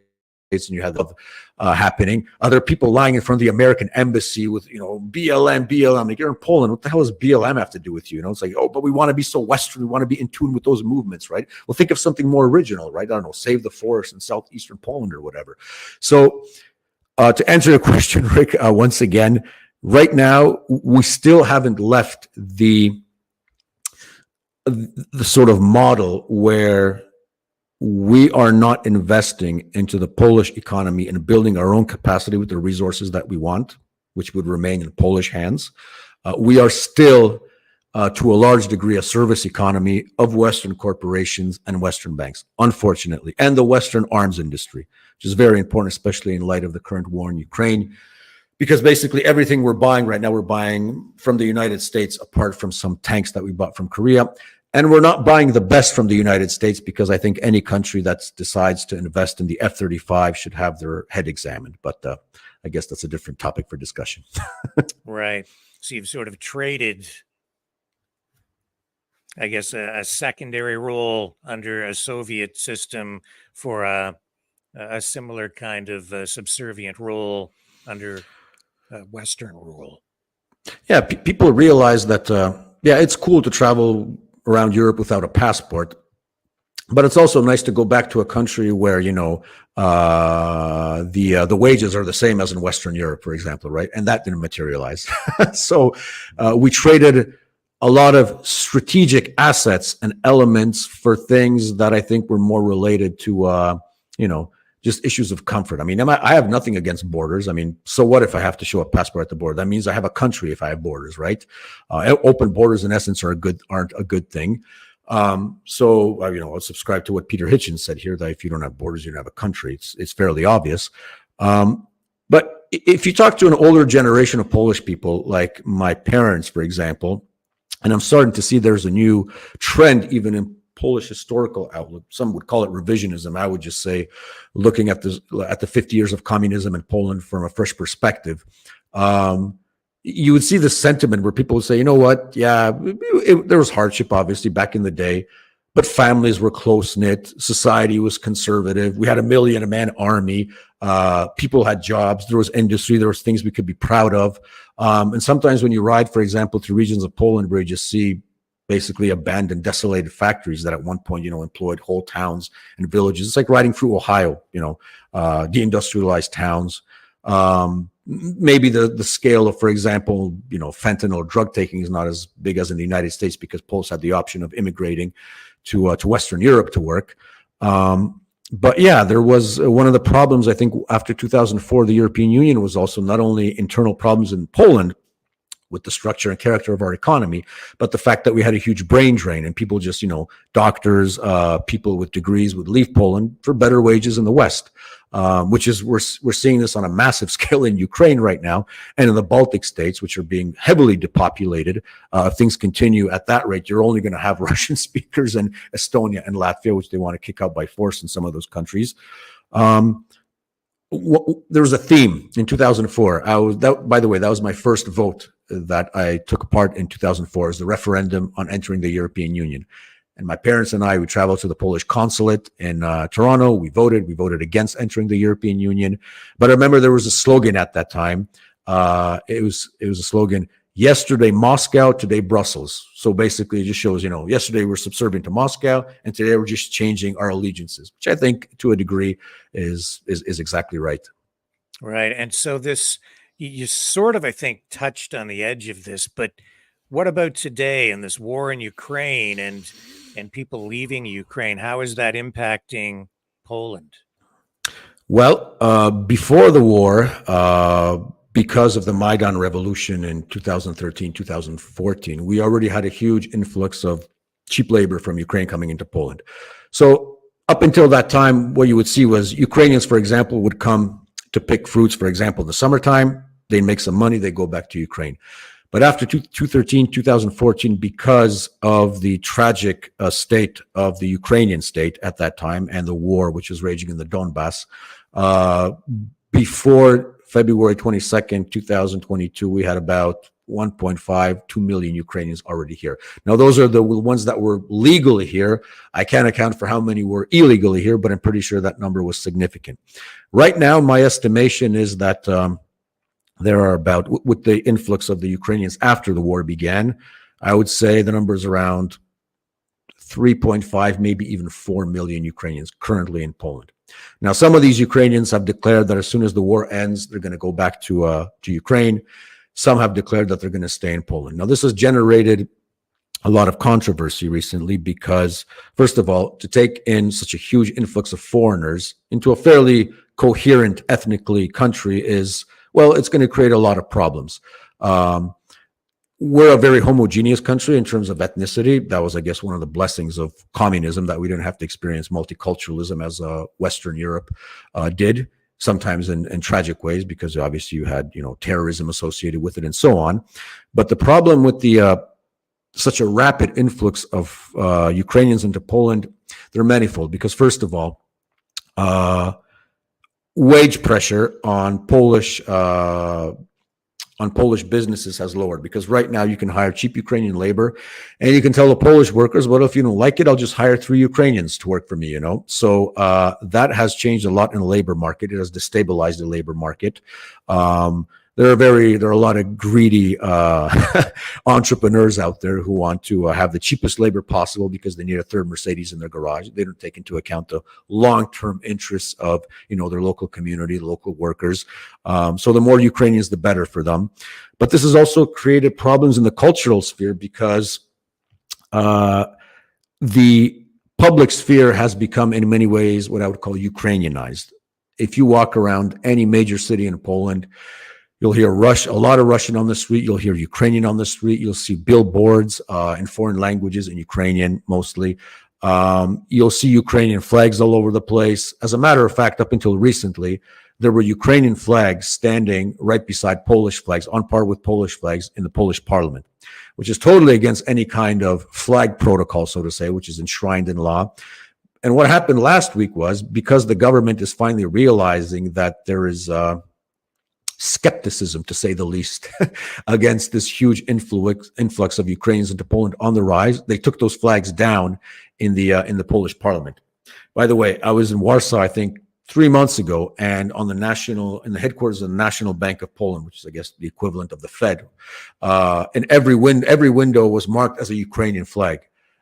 and you had that happening. Other people lying in front of the American embassy with, BLM. Like, you're in Poland. What the hell does BLM have to do with you? It's like, oh, but we want to be so Western. We want to be in tune with those movements, right? Well, think of something more original, right? I don't know, Save the Forest in southeastern Poland or whatever. So to answer your question, Rick, once again, right now, we still haven't left the sort of model where we are not investing into the Polish economy and building our own capacity with the resources that we want, which would remain in Polish hands. We are still, to a large degree, a service economy of Western corporations and Western banks, unfortunately, and the Western arms industry, which is very important, especially in light of the current war in Ukraine. Because basically everything we're buying right now, we're buying from the United States, apart from some tanks that we bought from Korea. And we're not buying the best from the United States, because I think any country that decides to invest in the F-35 should have their head examined. But I guess that's a different topic for discussion. Right. So you've sort of traded, I guess, a secondary role under a Soviet system for a similar kind of subservient role under Western rule. Yeah, people realize that, it's cool to travel around Europe without a passport. But it's also nice to go back to a country where, the wages are the same as in Western Europe, for example, right? And that didn't materialize. So we traded a lot of strategic assets and elements for things that I think were more related to, just issues of comfort. I mean, I have nothing against borders. I mean, so what if I have to show a passport at the border? That means I have a country if I have borders, right? Open borders, in essence, aren't a good thing. So I'll subscribe to what Peter Hitchens said here, that if you don't have borders, you don't have a country. It's fairly obvious. But if you talk to an older generation of Polish people, like my parents, for example, and I'm starting to see there's a new trend even in Polish historical outlook. Some would call it revisionism. I would just say, looking at the 50 years of communism in Poland from a fresh perspective, you would see the sentiment where people would say, you know what? Yeah, there was hardship, obviously, back in the day, but families were close-knit. Society was conservative. We had a million-man army. People had jobs. There was industry. There was things we could be proud of. And sometimes when you ride, for example, through regions of Poland where you just see basically abandoned, desolated factories that at one point, employed whole towns and villages. It's like riding through Ohio, deindustrialized towns. Maybe the scale of, for example, fentanyl drug taking is not as big as in the United States because Poles had the option of immigrating to Western Europe to work. But yeah, there was one of the problems, I think, after 2004, the European Union was also not only internal problems in Poland with the structure and character of our economy, but the fact that we had a huge brain drain and people just, doctors, people with degrees would leave Poland for better wages in the West. Which is we're seeing this on a massive scale in Ukraine right now, and in the Baltic states, which are being heavily depopulated. If things continue at that rate, you're only going to have Russian speakers in Estonia and Latvia, which they want to kick out by force in some of those countries. There was a theme in 2004. By the way, that was my first vote that I took part in 2004, is the referendum on entering the European Union. And my parents and I, we traveled to the Polish consulate in Toronto. We voted against entering the European Union. But I remember there was a slogan at that time. It was a slogan, yesterday Moscow, today Brussels. So basically it just shows, yesterday we're subservient to Moscow and today we're just changing our allegiances, which I think to a degree is exactly right. Right. And so you sort of, I think, touched on the edge of this, but what about today and this war in Ukraine and people leaving Ukraine? How is that impacting Poland? Well, before the war, because of the Maidan revolution in 2013, 2014, we already had a huge influx of cheap labor from Ukraine coming into Poland. So up until that time, what you would see was Ukrainians, for example, would come to pick fruits, for example, in the summertime. They'd make some money, they go back to Ukraine. But after 2013, 2014, because of the tragic state of the Ukrainian state at that time and the war which was raging in the Donbass, before February 22nd, 2022, we had about 1.5, 2 million Ukrainians already here. Now, those are the ones that were legally here. I can't account for how many were illegally here, but I'm pretty sure that number was significant. Right now, my estimation is that there are about, with the influx of the Ukrainians after the war began, I would say the number is around 3.5, maybe even 4 million Ukrainians currently in Poland. Now, some of these Ukrainians have declared that as soon as the war ends, they're going to go back to Ukraine. Some have declared that they're going to stay in Poland. Now, this has generated a lot of controversy recently because, first of all, to take in such a huge influx of foreigners into a fairly coherent ethnically country is, well, it's going to create a lot of problems. We're a very homogeneous country in terms of ethnicity. That was, I guess, one of the blessings of communism, that we didn't have to experience multiculturalism as Western Europe did, sometimes in tragic ways, because obviously you had, terrorism associated with it and so on. But the problem with the such a rapid influx of Ukrainians into Poland, they're manifold. Because first of all, wage pressure on Polish businesses has lowered, because right now you can hire cheap Ukrainian labor and you can tell the Polish workers, well, if you don't like it, I'll just hire 3 Ukrainians to work for me, So that has changed a lot in the labor market. It has destabilized the labor market. there are a lot of greedy entrepreneurs out there who want to have the cheapest labor possible because they need a third Mercedes in their garage. They don't take into account the long-term interests of, their local community, local workers. So the more Ukrainians, the better for them. But this has also created problems in the cultural sphere because the public sphere has become, in many ways, what I would call Ukrainianized. If you walk around any major city in Poland, you'll hear a lot of Russian on the street. You'll hear Ukrainian on the street. You'll see billboards in foreign languages, in Ukrainian mostly. You'll see Ukrainian flags all over the place. As a matter of fact, up until recently, there were Ukrainian flags standing right beside Polish flags, on par with Polish flags in the Polish parliament, which is totally against any kind of flag protocol, so to say, which is enshrined in law. And what happened last week was, because the government is finally realizing that there is skepticism, to say the least, against this huge influx of Ukrainians into Poland on the rise, they took those flags down in the Polish parliament. By the way, I was in Warsaw, I think, 3 months ago, and in the headquarters of the National Bank of Poland, which is, I guess, the equivalent of the Fed, and every window was marked as a Ukrainian flag.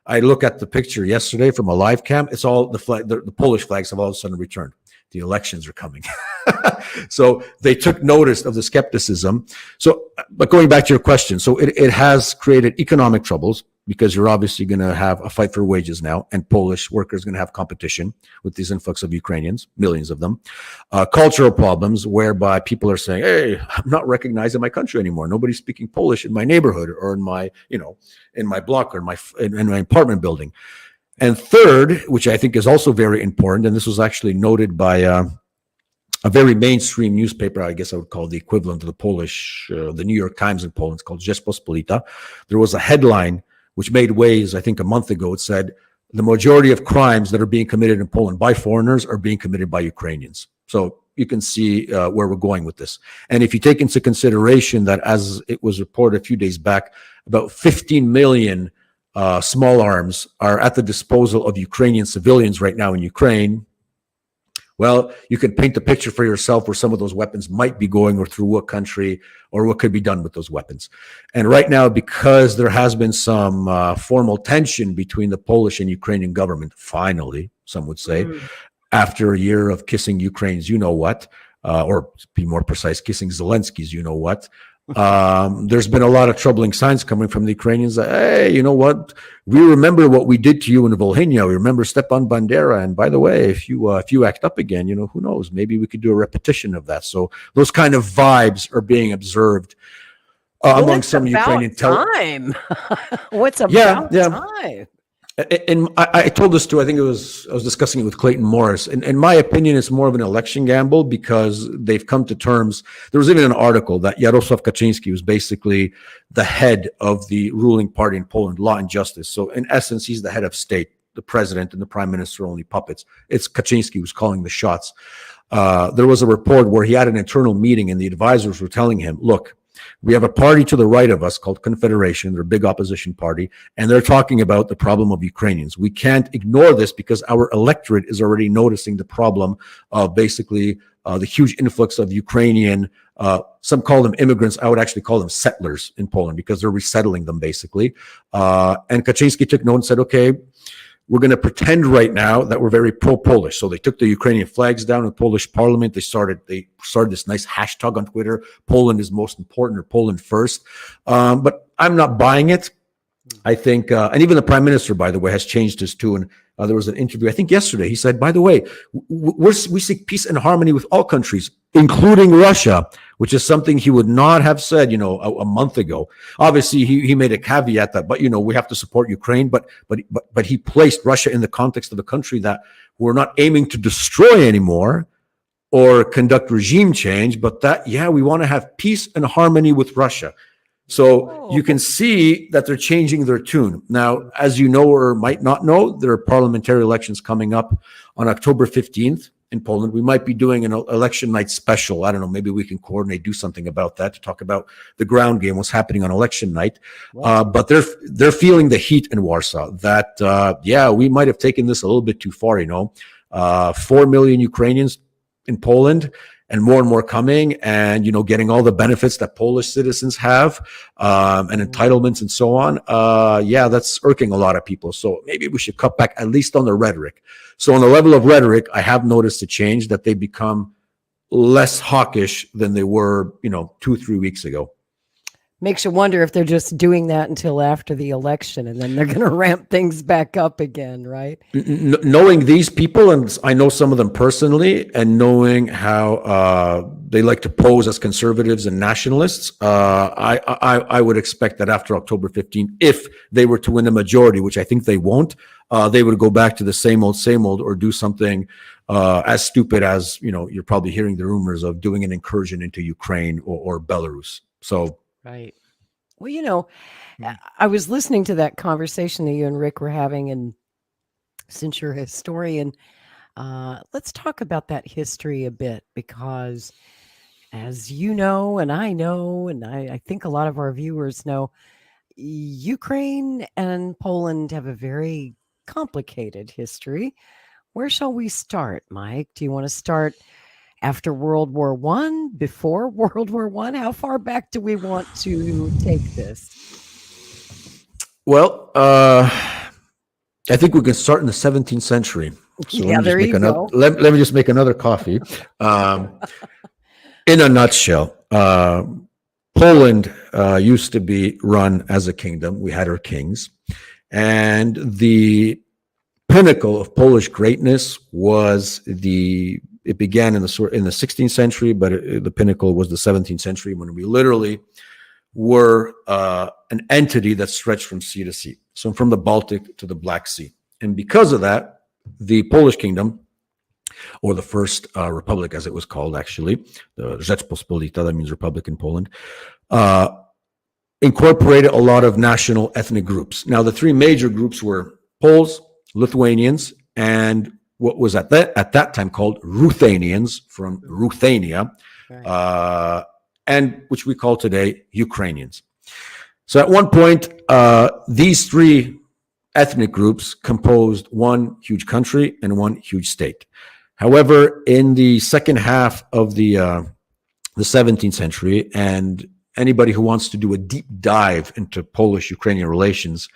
I look at the picture yesterday from a live cam. It's all the flag. The Polish flags have all of a sudden returned. The elections are coming. So they took notice of the skepticism. But going back to your question, so it has created economic troubles, because you're obviously going to have a fight for wages now, and Polish workers are going to have competition with these influx of Ukrainians, millions of them. Cultural problems, whereby people are saying, hey, I'm not recognized in my country anymore. Nobody's speaking Polish in my neighborhood, or in my, in my block, or in my apartment building. And third, which I think is also very important, and this was actually noted by a very mainstream newspaper, I guess I would call the equivalent of the Polish, the New York Times in Poland. It's called Rzeczpospolita. There was a headline which made waves, I think, a month ago. It said, the majority of crimes that are being committed in Poland by foreigners are being committed by Ukrainians. So you can see where we're going with this. And if you take into consideration that, as it was reported a few days back, about 15 million small arms are at the disposal of Ukrainian civilians right now in Ukraine, well, you can paint the picture for yourself where some of those weapons might be going, or through what country, or what could be done with those weapons. And right now, because there has been some formal tension between the Polish and Ukrainian government, finally, some would say, after a year of kissing Ukraine's you-know-what, or to be more precise, kissing Zelensky's you-know-what, there's been a lot of troubling signs coming from the Ukrainians that, hey, you know what? We remember what we did to you in Volhynia. We remember Stepan Bandera. And by the way, if you act up again, who knows? Maybe we could do a repetition of that. So those kind of vibes are being observed among some Ukrainian time. What's about time? And I told this to, I was discussing it with Clayton Morris. And in my opinion, it's more of an election gamble, because they've come to terms. There was even an article that Jarosław Kaczyński was basically the head of the ruling party in Poland, Law and Justice. So in essence, he's the head of state. The president and the prime minister are only puppets. It's Kaczyński who's calling the shots. There was a report where he had an internal meeting, and the advisors were telling him, look, we have a party to the right of us called Confederation. They're a big opposition party, and they're talking about the problem of Ukrainians. We can't ignore this, because our electorate is already noticing the problem of basically the huge influx of Ukrainian, some call them immigrants. I would actually call them settlers in Poland, because they're resettling them basically. And Kaczyński took note and said, okay, we're going to pretend right now that we're very pro-Polish. So they took the Ukrainian flags down in the Polish parliament. They started this nice hashtag on Twitter, Poland is most important, or Poland first. But I'm not buying it. I think, and even the prime minister, by the way, has changed his tune. There was an interview, I think yesterday. He said, by the way, we seek peace and harmony with all countries, including Russia, which is something he would not have said, a month ago. Obviously, he made a caveat that, but we have to support Ukraine. But he placed Russia in the context of a country that we're not aiming to destroy anymore or conduct regime change, but that, we want to have peace and harmony with Russia. So you can see that they're changing their tune. Now, as you know, or might not know, there are parliamentary elections coming up on October 15th in Poland. We might be doing an election night special. I don't know, maybe we can coordinate, do something about that, to talk about the ground game, what's happening on election night. Wow. But they're feeling the heat in Warsaw that, we might have taken this a little bit too far, 4 million Ukrainians in Poland. and more coming, and getting all the benefits that Polish citizens have, and entitlements and so on. Yeah, that's irking a lot of people. So maybe we should cut back at least on the rhetoric. So on the level of rhetoric, I have noticed a change, that they become less hawkish than they were, 2-3 weeks ago. Makes you wonder if they're just doing that until after the election, and then they're going to ramp things back up again, right? Knowing these people, and I know some of them personally, and knowing how they like to pose as conservatives and nationalists, I would expect that after October 15, if they were to win a majority, which I think they won't, they would go back to the same old, or do something as stupid as, you're probably hearing the rumors of doing an incursion into Ukraine or Belarus. So. Right. Well, I was listening to that conversation that you and Rick were having, and since you're a historian, let's talk about that history a bit, because as you know, and I know, and I think a lot of our viewers know, Ukraine and Poland have a very complicated history. Where shall we start, Mike? Do you want to start after World War I, before World War I? How far back do we want to take this? Well, I think we can start in the 17th century. So there you go. Let me just make another coffee. In a nutshell, Poland used to be run as a kingdom. We had our kings, and the pinnacle of Polish greatness was it began in the 16th century, but the pinnacle was the 17th century, when we literally were an entity that stretched from sea to sea, so from the Baltic to the Black Sea. And because of that, the Polish kingdom, or the first republic, as it was called, actually, the Rzeczpospolita, that means republic in Poland, incorporated a lot of national ethnic groups. Now, the three major groups were Poles, Lithuanians, and what was at that time called Ruthenians, from Ruthenia, right, and which we call today Ukrainians. So at one point, these three ethnic groups composed one huge country and one huge state. However, in the second half of the 17th century, and anybody who wants to do a deep dive into Polish-Ukrainian relations,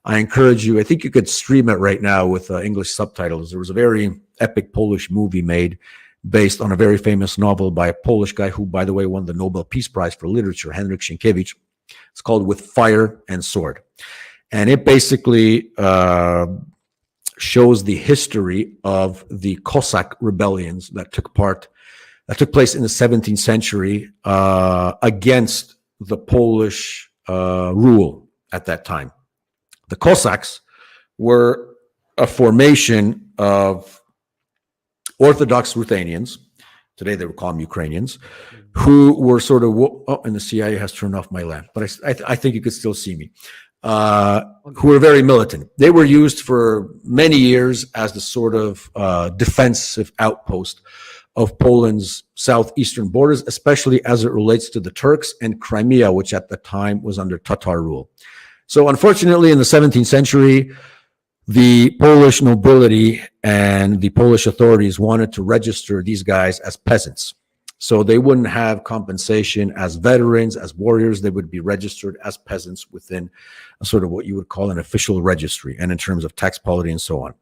I encourage you. I think you could stream it right now with English subtitles. There was a very epic Polish movie made based on a very famous novel by a Polish guy who, by the way, won the Nobel Peace Prize for Literature, Henryk Sienkiewicz. It's called With Fire and Sword. And it basically shows the history of the Cossack rebellions that took place in the 17th century against the Polish rule at that time. The Cossacks were a formation of Orthodox Ruthenians, today they would call them Ukrainians, who were sort of, and the CIA has turned off my lamp, but I think you could still see me, who were very militant. They were used for many years as the sort of defensive outpost of Poland's southeastern borders, especially as it relates to the Turks and Crimea, which at the time was under Tatar rule. So unfortunately, in the 17th century, the Polish nobility and the Polish authorities wanted to register these guys as peasants. So they wouldn't have compensation as veterans, as warriors. They would be registered as peasants within a sort of what you would call an official registry, and in terms of tax polity and so on.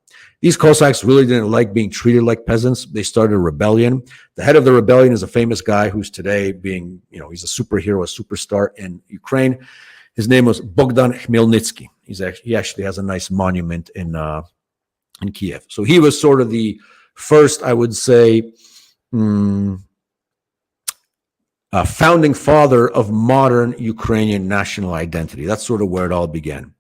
These Cossacks really didn't like being treated like peasants. They started a rebellion. The head of the rebellion is a famous guy who's today being, he's a superhero, a superstar in Ukraine. His name was Bogdan Khmelnytsky. He actually has a nice monument in Kiev. So he was sort of the first, I would say, founding father of modern Ukrainian national identity. That's sort of where it all began.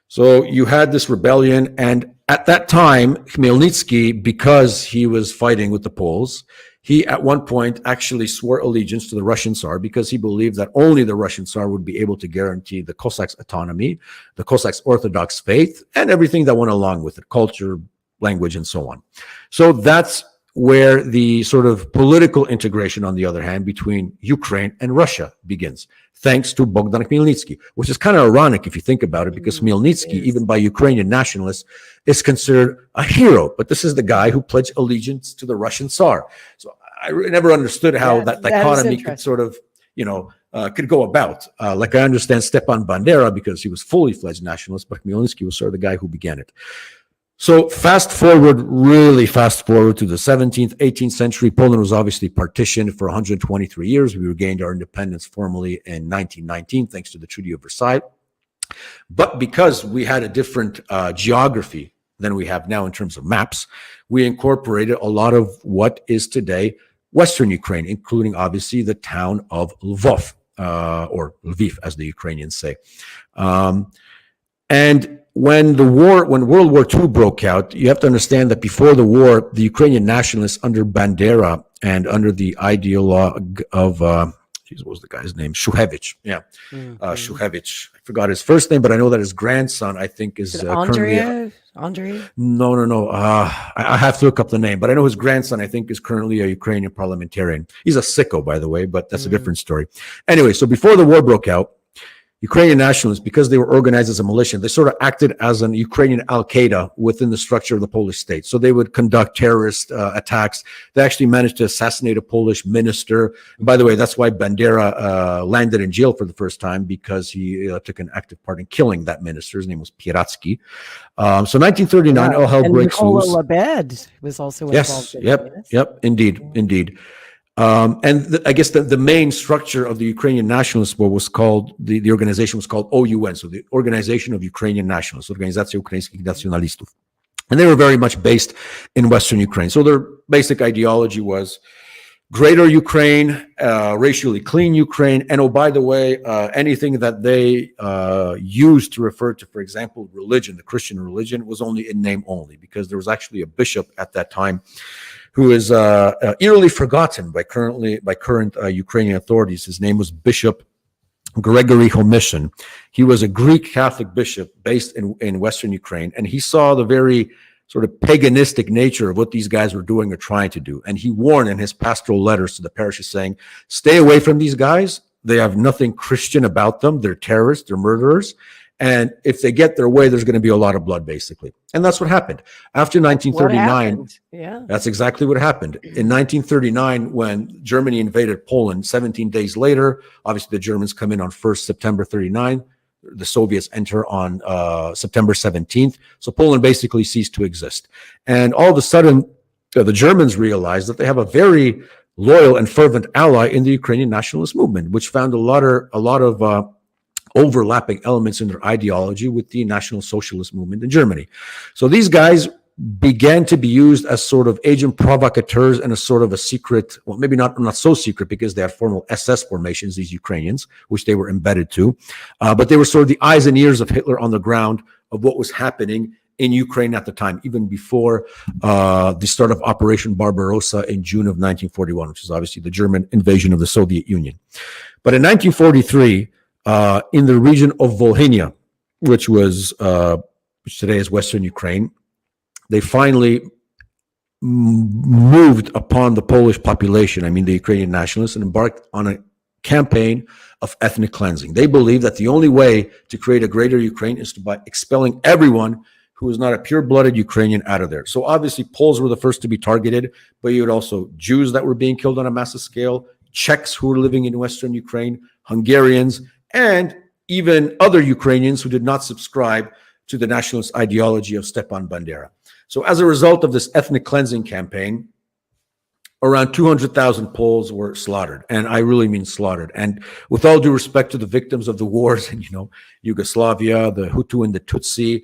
So you had this rebellion, and at that time, Khmelnytsky, because he was fighting with the Poles, he at one point actually swore allegiance to the Russian Tsar, because he believed that only the Russian Tsar would be able to guarantee the Cossacks' autonomy, the Cossacks' Orthodox faith, and everything that went along with it, culture, language, and so on. So that's where the sort of political integration, on the other hand, between Ukraine and Russia begins, thanks to Bogdan Khmelnytsky, which is kind of ironic if you think about it, because Khmelnytsky, even by Ukrainian nationalists, is considered a hero. But this is the guy who pledged allegiance to the Russian Tsar. So never understood how that that is dichotomy could interesting. sort of, could go about. Like I understand Stepan Bandera because he was fully fledged nationalist, but Khmelnytsky was sort of the guy who began it. So really fast forward to the 17th, 18th century. Poland was obviously partitioned for 123 years. We regained our independence formally in 1919, thanks to the Treaty of Versailles. But because we had a different geography than we have now in terms of maps, we incorporated a lot of what is today Western Ukraine, including obviously the town of Lvov, or Lviv, as the Ukrainians say. And when World War II broke out, you have to understand that before the war, the Ukrainian nationalists under Bandera and under the ideologue of, what was the guy's name? Shuhevich. Yeah. Shuhevich. I forgot his first name, but I know that his grandson, I think, is currently... Andrei? No. I have to look up the name, but I know his grandson, I think, is currently a Ukrainian parliamentarian. He's a sicko, by the way, but that's a different story. Anyway, so before the war broke out, Ukrainian nationalists, because they were organized as a militia, they sort of acted as an Ukrainian Al-Qaeda within the structure of the Polish state. So they would conduct terrorist attacks. They actually managed to assassinate a Polish minister. And by the way, that's why Bandera landed in jail for the first time, because he took an active part in killing that minister. His name was Pieracki. So 1939, all hell breaks loose. Nicola Lebed was also involved. Yep, indeed. I guess the main structure of the Ukrainian nationalist war was called, the organization was called OUN, so the Organization of Ukrainian Nationalists, Organizacja Ukraińskich Nacjonalistów. And they were very much based in Western Ukraine. So their basic ideology was greater Ukraine, racially clean Ukraine, and oh, by the way, anything that they used to refer to, for example, religion, the Christian religion, was only in name only, because there was actually a bishop at that time who is eerily forgotten by current Ukrainian authorities. His name was Bishop Gregory Homyshin. He was a Greek Catholic bishop based in Western Ukraine, and he saw the very sort of paganistic nature of what these guys were doing or trying to do. And he warned in his pastoral letters to the parishes saying, stay away from these guys. They have nothing Christian about them. They're terrorists, they're murderers. And if they get their way, there's going to be a lot of blood, basically. And that's what happened. After 1939, yeah, that's exactly what happened. In 1939, when Germany invaded Poland, 17 days later, obviously the Germans come in on 1st September 39. The Soviets enter on September 17th. So Poland basically ceased to exist. And all of a sudden, the Germans realized that they have a very loyal and fervent ally in the Ukrainian nationalist movement, which found a lot of overlapping elements in their ideology with the National Socialist movement in Germany. So these guys began to be used as sort of agent provocateurs and a sort of a secret, well, maybe not so secret, because they had formal SS formations, these Ukrainians, which they were embedded to. But they were sort of the eyes and ears of Hitler on the ground of what was happening in Ukraine at the time, even before the start of Operation Barbarossa in June of 1941, which is obviously the German invasion of the Soviet Union. But in 1943, in the region of Volhynia, which today is Western Ukraine, they finally moved upon the Polish population, the Ukrainian nationalists, and embarked on a campaign of ethnic cleansing. They believed that the only way to create a greater Ukraine is by expelling everyone who is not a pure-blooded Ukrainian out of there. So obviously Poles were the first to be targeted, but you had also Jews that were being killed on a massive scale, Czechs who were living in Western Ukraine, Hungarians, and even other Ukrainians who did not subscribe to the nationalist ideology of Stepan Bandera. So as a result of this ethnic cleansing campaign, around 200,000 Poles were slaughtered, and I really mean slaughtered. And with all due respect to the victims of the wars in, Yugoslavia, the Hutu and the Tutsi,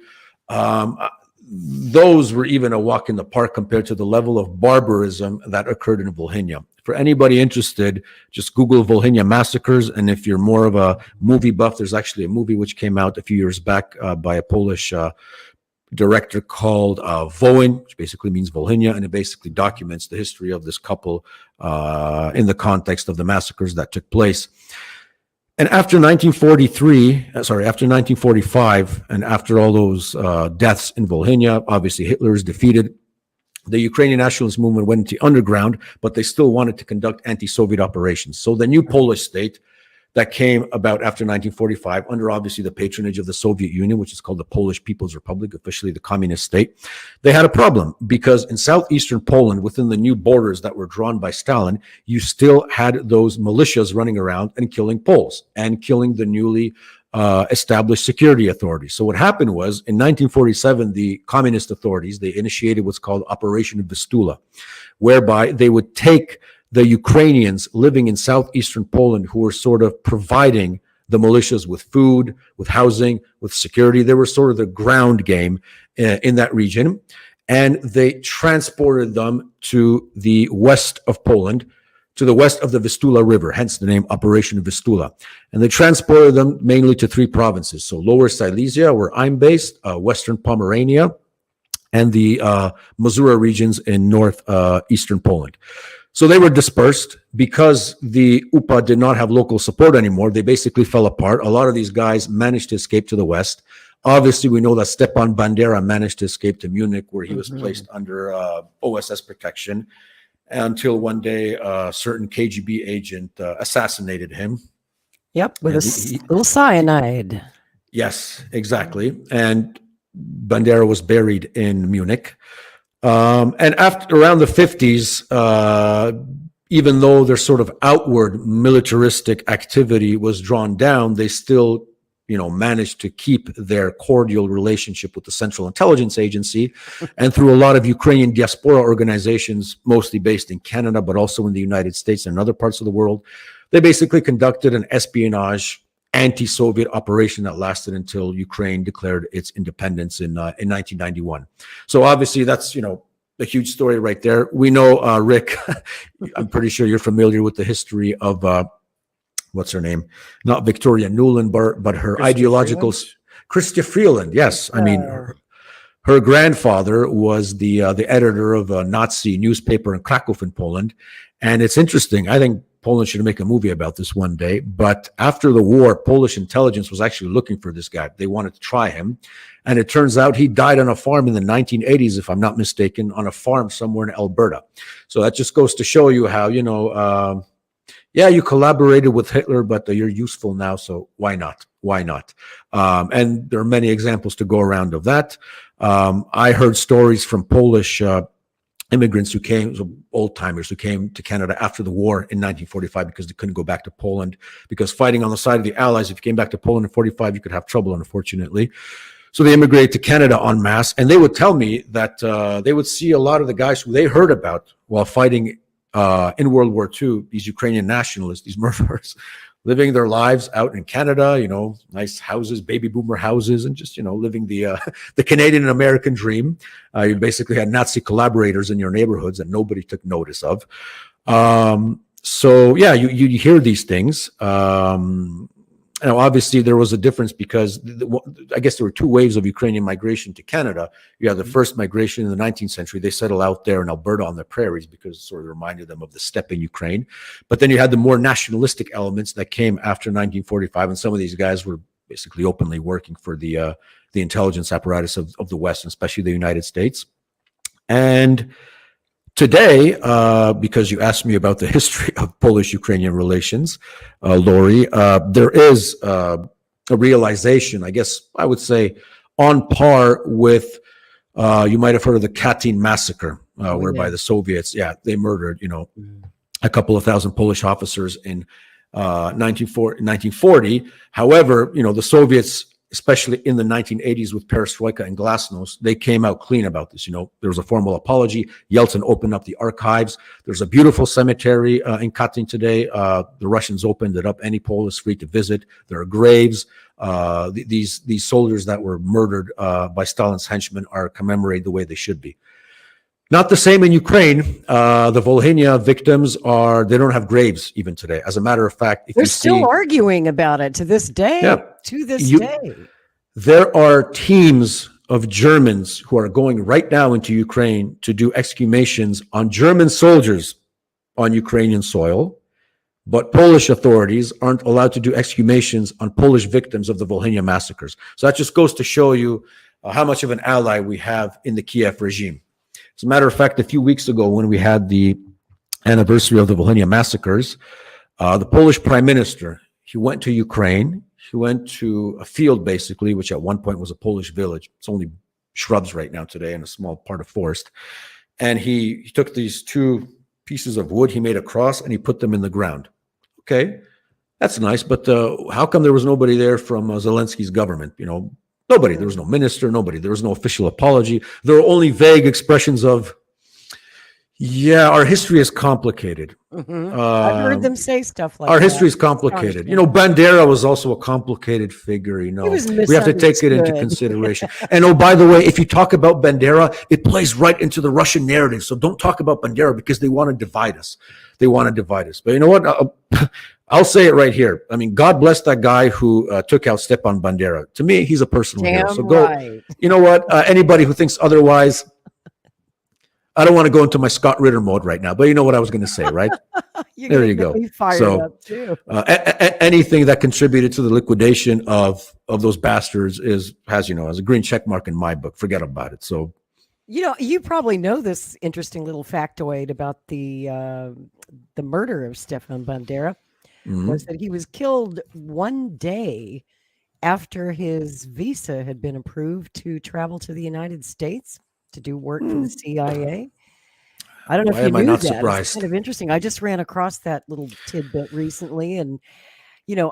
those were even a walk in the park compared to the level of barbarism that occurred in Volhynia. For anybody interested, just Google Volhynia massacres, and if you're more of a movie buff, there's actually a movie which came out a few years back by a Polish director called Wołyń, which basically means Volhynia, and it basically documents the history of this couple in the context of the massacres that took place. And after 1945, and after all those deaths in Volhynia, obviously Hitler is defeated. The Ukrainian nationalist movement went into underground, but they still wanted to conduct anti-Soviet operations. So the new Polish state that came about after 1945 under obviously the patronage of the Soviet Union, which is called the Polish People's Republic, officially the communist state. They had a problem because in southeastern Poland, within the new borders that were drawn by Stalin, you still had those militias running around and killing Poles and killing the newly established security authorities. So what happened was in 1947, the communist authorities, they initiated what's called Operation Vistula, whereby they would take the Ukrainians living in southeastern Poland who were sort of providing the militias with food, with housing, with security. They were sort of the ground game in that region. And they transported them to the west of Poland, to the west of the Vistula River, hence the name Operation Vistula. And they transported them mainly to 3 provinces. So Lower Silesia, where I'm based, Western Pomerania, and the Mazura regions in northeastern Poland. So they were dispersed because the UPA did not have local support anymore. They basically fell apart. A lot of these guys managed to escape to the west. Obviously, we know that Stepan Bandera managed to escape to Munich, where he was placed under OSS protection until one day a certain KGB agent assassinated him. Yep, with little cyanide. Yes, exactly. And Bandera was buried in Munich. And after around the 50s, even though their sort of outward militaristic activity was drawn down, they still, managed to keep their cordial relationship with the Central Intelligence Agency. And through a lot of Ukrainian diaspora organizations, mostly based in Canada, but also in the United States and other parts of the world, they basically conducted an espionage anti-Soviet operation that lasted until Ukraine declared its independence in 1991. So obviously that's, a huge story right there. We know, Rick, I'm pretty sure you're familiar with the history of, what's her name? Not Victoria Nuland, but her Christia ideological... Christia Freeland, yes. I mean, her grandfather was the editor of a Nazi newspaper in Krakow in Poland. And it's interesting. I think Poland should make a movie about this one day. But after the war, Polish intelligence was actually looking for this guy. They wanted to try him. And it turns out he died on a farm in the 1980s, if I'm not mistaken, on a farm somewhere in Alberta. So that just goes to show you how, you collaborated with Hitler, but you're useful now. So why not? Why not? And there are many examples to go around of that. I heard stories from Polish immigrants who came, so old timers who came to Canada after the war in 1945 because they couldn't go back to Poland, because fighting on the side of the Allies, if you came back to Poland in 45, you could have trouble, unfortunately. So they immigrated to Canada en masse, and they would tell me that they would see a lot of the guys who they heard about while fighting in World War II, these Ukrainian nationalists, these murderers, living their lives out in Canada, nice houses, baby boomer houses, and just, living the Canadian and American dream. You basically had Nazi collaborators in your neighborhoods that nobody took notice of. So yeah, you hear these things. Obviously there was a difference because I guess there were 2 waves of Ukrainian migration to Canada. You had the first migration in the 19th century. They settled out there in Alberta on the prairies because it sort of reminded them of the steppe in Ukraine. But then you had the more nationalistic elements that came after 1945. And some of these guys were basically openly working for the intelligence apparatus of the West, and especially the United States. And today, because you asked me about the history of Polish-Ukrainian relations, Lori, there is a realization, I guess I would say, on par with, you might have heard of the Katyn massacre, whereby the Soviets, they murdered, a couple of thousand Polish officers in 1940. However, the Soviets, especially in the 1980s with Perestroika and Glasnost, they came out clean about this. There was a formal apology. Yeltsin opened up the archives. There's a beautiful cemetery in Katyn today. The Russians opened it up. Any Pole is free to visit. There are graves. These soldiers that were murdered by Stalin's henchmen are commemorated the way they should be. Not the same in Ukraine. The Volhynia victims they don't have graves even today. As a matter of fact, they're still arguing about it to this day. Yeah, to this day. There are teams of Germans who are going right now into Ukraine to do exhumations on German soldiers on Ukrainian soil, but Polish authorities aren't allowed to do exhumations on Polish victims of the Volhynia massacres. So that just goes to show you how much of an ally we have in the Kiev regime. As a matter of fact, a few weeks ago when we had the anniversary of the Volhynia massacres, the Polish prime minister, He went to Ukraine. He went to a field, basically, which at one point was a Polish village. It's only shrubs right now today and a small part of forest. And he took these 2 pieces of wood, he made a cross, and he put them in the ground. Okay, that's nice, but how come there was nobody there from Zelensky's government? Nobody. There was no minister, nobody. There was no official apology. There were only vague expressions of, yeah, our history is complicated. I've heard them say stuff like our that. history is complicated. Bandera was also a complicated figure. We have to take it into consideration. And oh, by the way, if you talk about Bandera, it plays right into the Russian narrative. So don't talk about Bandera because they want to divide us. But you know what? I'll say it right here. I mean, God bless that guy who took out Stepan Bandera. To me, he's a personal hero. So go. Right. You know what? Anybody who thinks otherwise, I don't want to go into my Scott Ritter mode right now, but you know what I was going to say, right? There you go. So up too. Anything that contributed to the liquidation of those bastards has a green check mark in my book. Forget about it. So, you probably know this interesting little factoid about the murder of Stepan Bandera. Was that he was killed one day after his visa had been approved to travel to the United States to do work for the CIA. I don't know if you knew that. Surprised? It's kind of interesting. I just ran across that little tidbit recently, and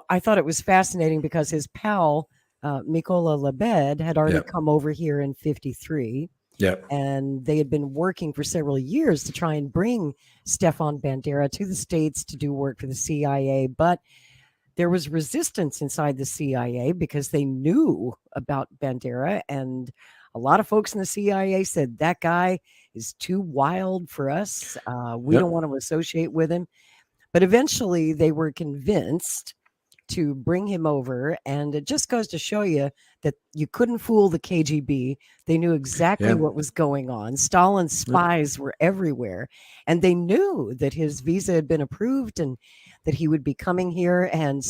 I thought it was fascinating because his pal Mykola Lebed had already come over here in '53. Yeah, and they had been working for several years to try and bring Stepan Bandera to the States to do work for the CIA, but there was resistance inside the CIA because they knew about Bandera, and a lot of folks in the CIA said that guy is too wild for us. We don't want to associate with him. But eventually they were convinced to bring him over, and it just goes to show you that you couldn't fool the KGB. They knew exactly what was going on. Stalin's spies were everywhere, and they knew that his visa had been approved and that he would be coming here. And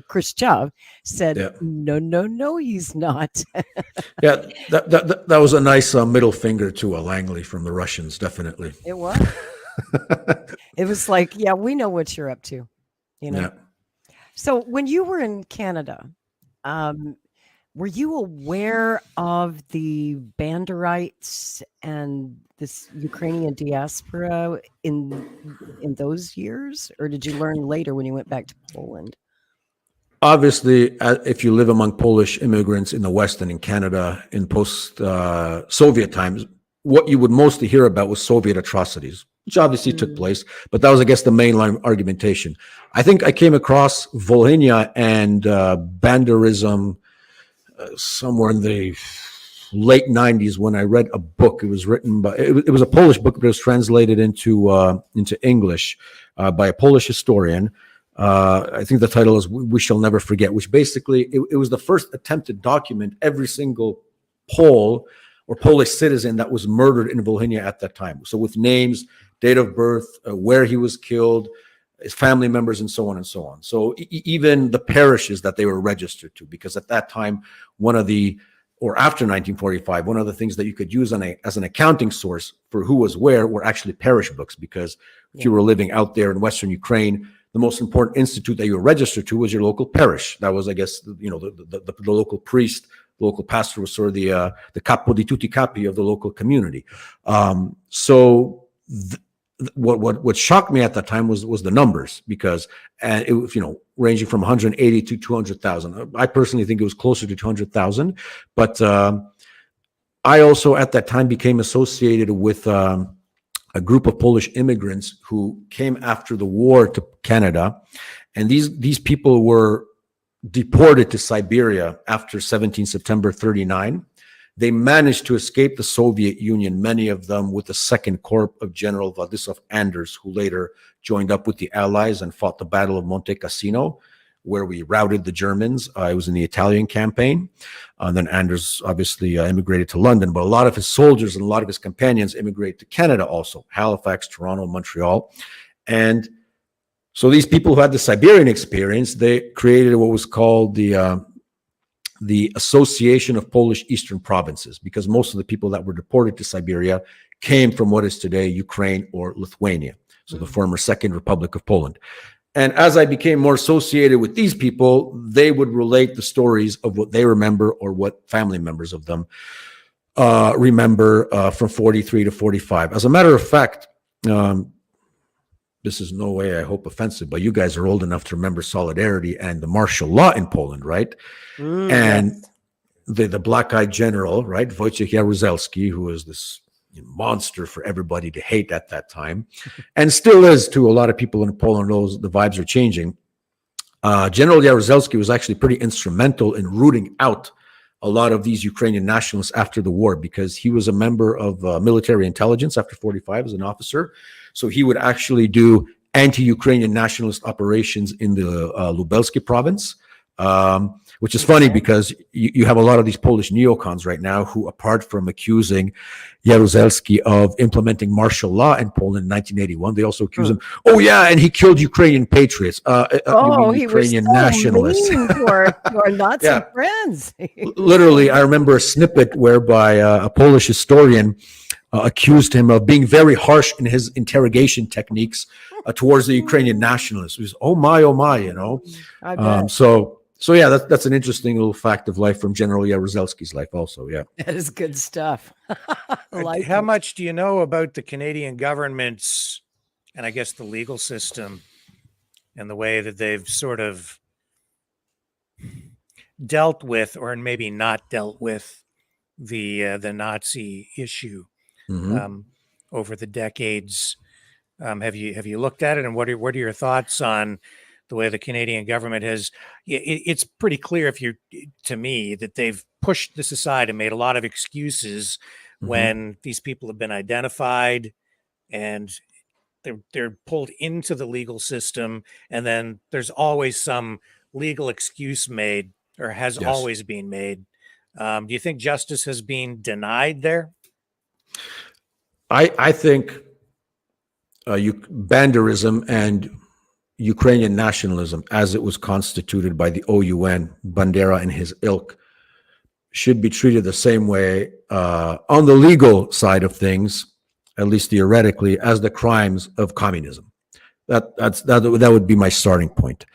Khrushchev said, no, he's not. That was a nice middle finger to Langley from the Russians, definitely. It was. It was like, we know what you're up to, Yeah. So when you were in Canada, were you aware of the Banderites and this Ukrainian diaspora in those years, or did you learn later when you went back to Poland? Obviously, if you live among Polish immigrants in the West and in Canada in post-Soviet times, what you would mostly hear about was Soviet atrocities, which obviously took place, but that was, I guess, the mainline argumentation. I think I came across Volhynia and Banderism somewhere in the late 90s when I read a book. It was written by, it was a Polish book, but it was translated into English by a Polish historian. I think the title is We Shall Never Forget, which basically, it was the first attempt to document every single Pole or Polish citizen that was murdered in Volhynia at that time. So with names, date of birth, where he was killed, his family members, and so on and so on. So even the parishes that they were registered to, because at that time, after 1945, one of the things that you could use as an accounting source for who was where were actually parish books, because if you were living out there in Western Ukraine, the most important institute that you were registered to was your local parish. That was, I guess, the local priest, the local pastor was sort of the capo di tutti capi of the local community. What shocked me at that time was the numbers, because it was, ranging from 180 to 200,000. I personally think it was closer to 200,000, but I also at that time became associated with a group of Polish immigrants who came after the war to Canada, and these people were deported to Siberia after 17 September 39. They managed to escape the Soviet Union, many of them with the Second Corps of General Władysław Anders, who later joined up with the Allies and fought the Battle of Monte Cassino, where we routed the Germans. It was in the Italian campaign. And then Anders obviously immigrated to London, but a lot of his soldiers and a lot of his companions immigrated to Canada also, Halifax, Toronto, Montreal. And so these people who had the Siberian experience, they created what was called the Association of Polish Eastern Provinces, because most of the people that were deported to Siberia came from what is today Ukraine or Lithuania, so the former Second Republic of Poland. And as I became more associated with these people, they would relate the stories of what they remember or what family members of them remember from 43 to 45. As a matter of fact, this is no way, I hope, offensive, but you guys are old enough to remember Solidarity and the martial law in Poland, right? And Yes. the black-eyed general, right, Wojciech Jaruzelski, who was this monster for everybody to hate at that time, and still is to a lot of people in Poland. Those the vibes are changing. General Jaruzelski was actually pretty instrumental in rooting out a lot of these Ukrainian nationalists after the war, because he was a member of military intelligence after 45 as an officer. So he would actually do anti-Ukrainian nationalist operations in the Lubelski province, which is funny because you have a lot of these Polish neocons right now who, apart from accusing Jaruzelski of implementing martial law in Poland in 1981, they also accuse him, oh yeah, and he killed Ukrainian patriots, He Ukrainian was so nationalists. mean to our Nazi Yeah. friends. Literally, I remember a snippet whereby a Polish historian accused him of being very harsh in his interrogation techniques towards the Ukrainian nationalists. It was, oh my, you know. I bet. So yeah, that's an interesting little fact of life from General Jaruzelski's life also, yeah. That is good stuff. Like How it. much do you know about the Canadian government's, and I guess the legal system, and the way that they've sort of dealt with, or maybe not dealt with, the Nazi issue over the decades? Have you looked at it, and what are your thoughts on the way the Canadian government has? It's pretty clear, to me, that they've pushed this aside and made a lot of excuses when these people have been identified, and they're pulled into the legal system, and then there's always some legal excuse made, or has Yes. always been made. Do you think justice has been denied there? I think Banderism and Ukrainian nationalism, as it was constituted by the OUN, Bandera and his ilk, should be treated the same way on the legal side of things, at least theoretically, as the crimes of communism. That would be my starting point.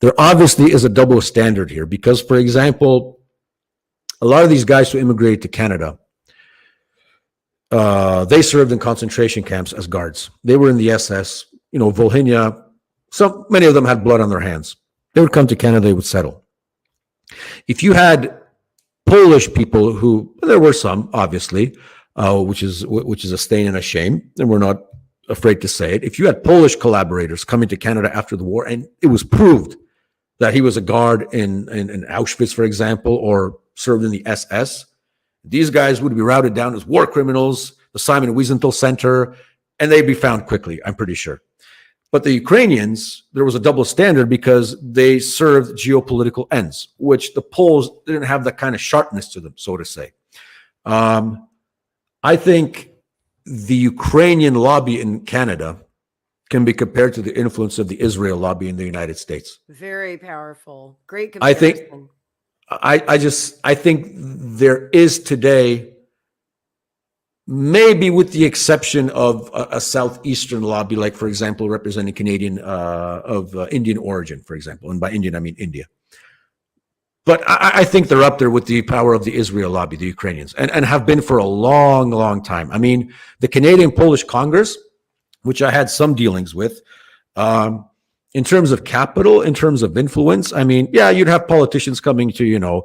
There obviously is a double standard here because, for example, a lot of these guys who immigrated to Canada, they served in concentration camps as guards. They were in the SS, Volhynia. Many of them had blood on their hands. They would come to Canada, they would settle. If you had Polish people who, there were some, obviously, which is a stain and a shame, and we're not afraid to say it. If you had Polish collaborators coming to Canada after the war, and it was proved that he was a guard in Auschwitz, for example, or served in the SS, these guys would be routed down as war criminals, the Simon Wiesenthal Center, and they'd be found quickly, I'm pretty sure. But the Ukrainians, there was a double standard because they served geopolitical ends, which the Poles didn't have that kind of sharpness to them, so to say. I think the Ukrainian lobby in Canada can be compared to the influence of the Israel lobby in the United States. Very powerful. Great I comparison. think I think there is today, maybe with the exception of a southeastern lobby, like, for example, representing Canadian of Indian origin, for example. And by Indian, I mean India. But I think they're up there with the power of the Israel lobby, the Ukrainians, and have been for a long, long time. I mean, the Canadian-Polish Congress, which I had some dealings with, in terms of capital, in terms of influence, I mean, yeah, you'd have politicians coming to,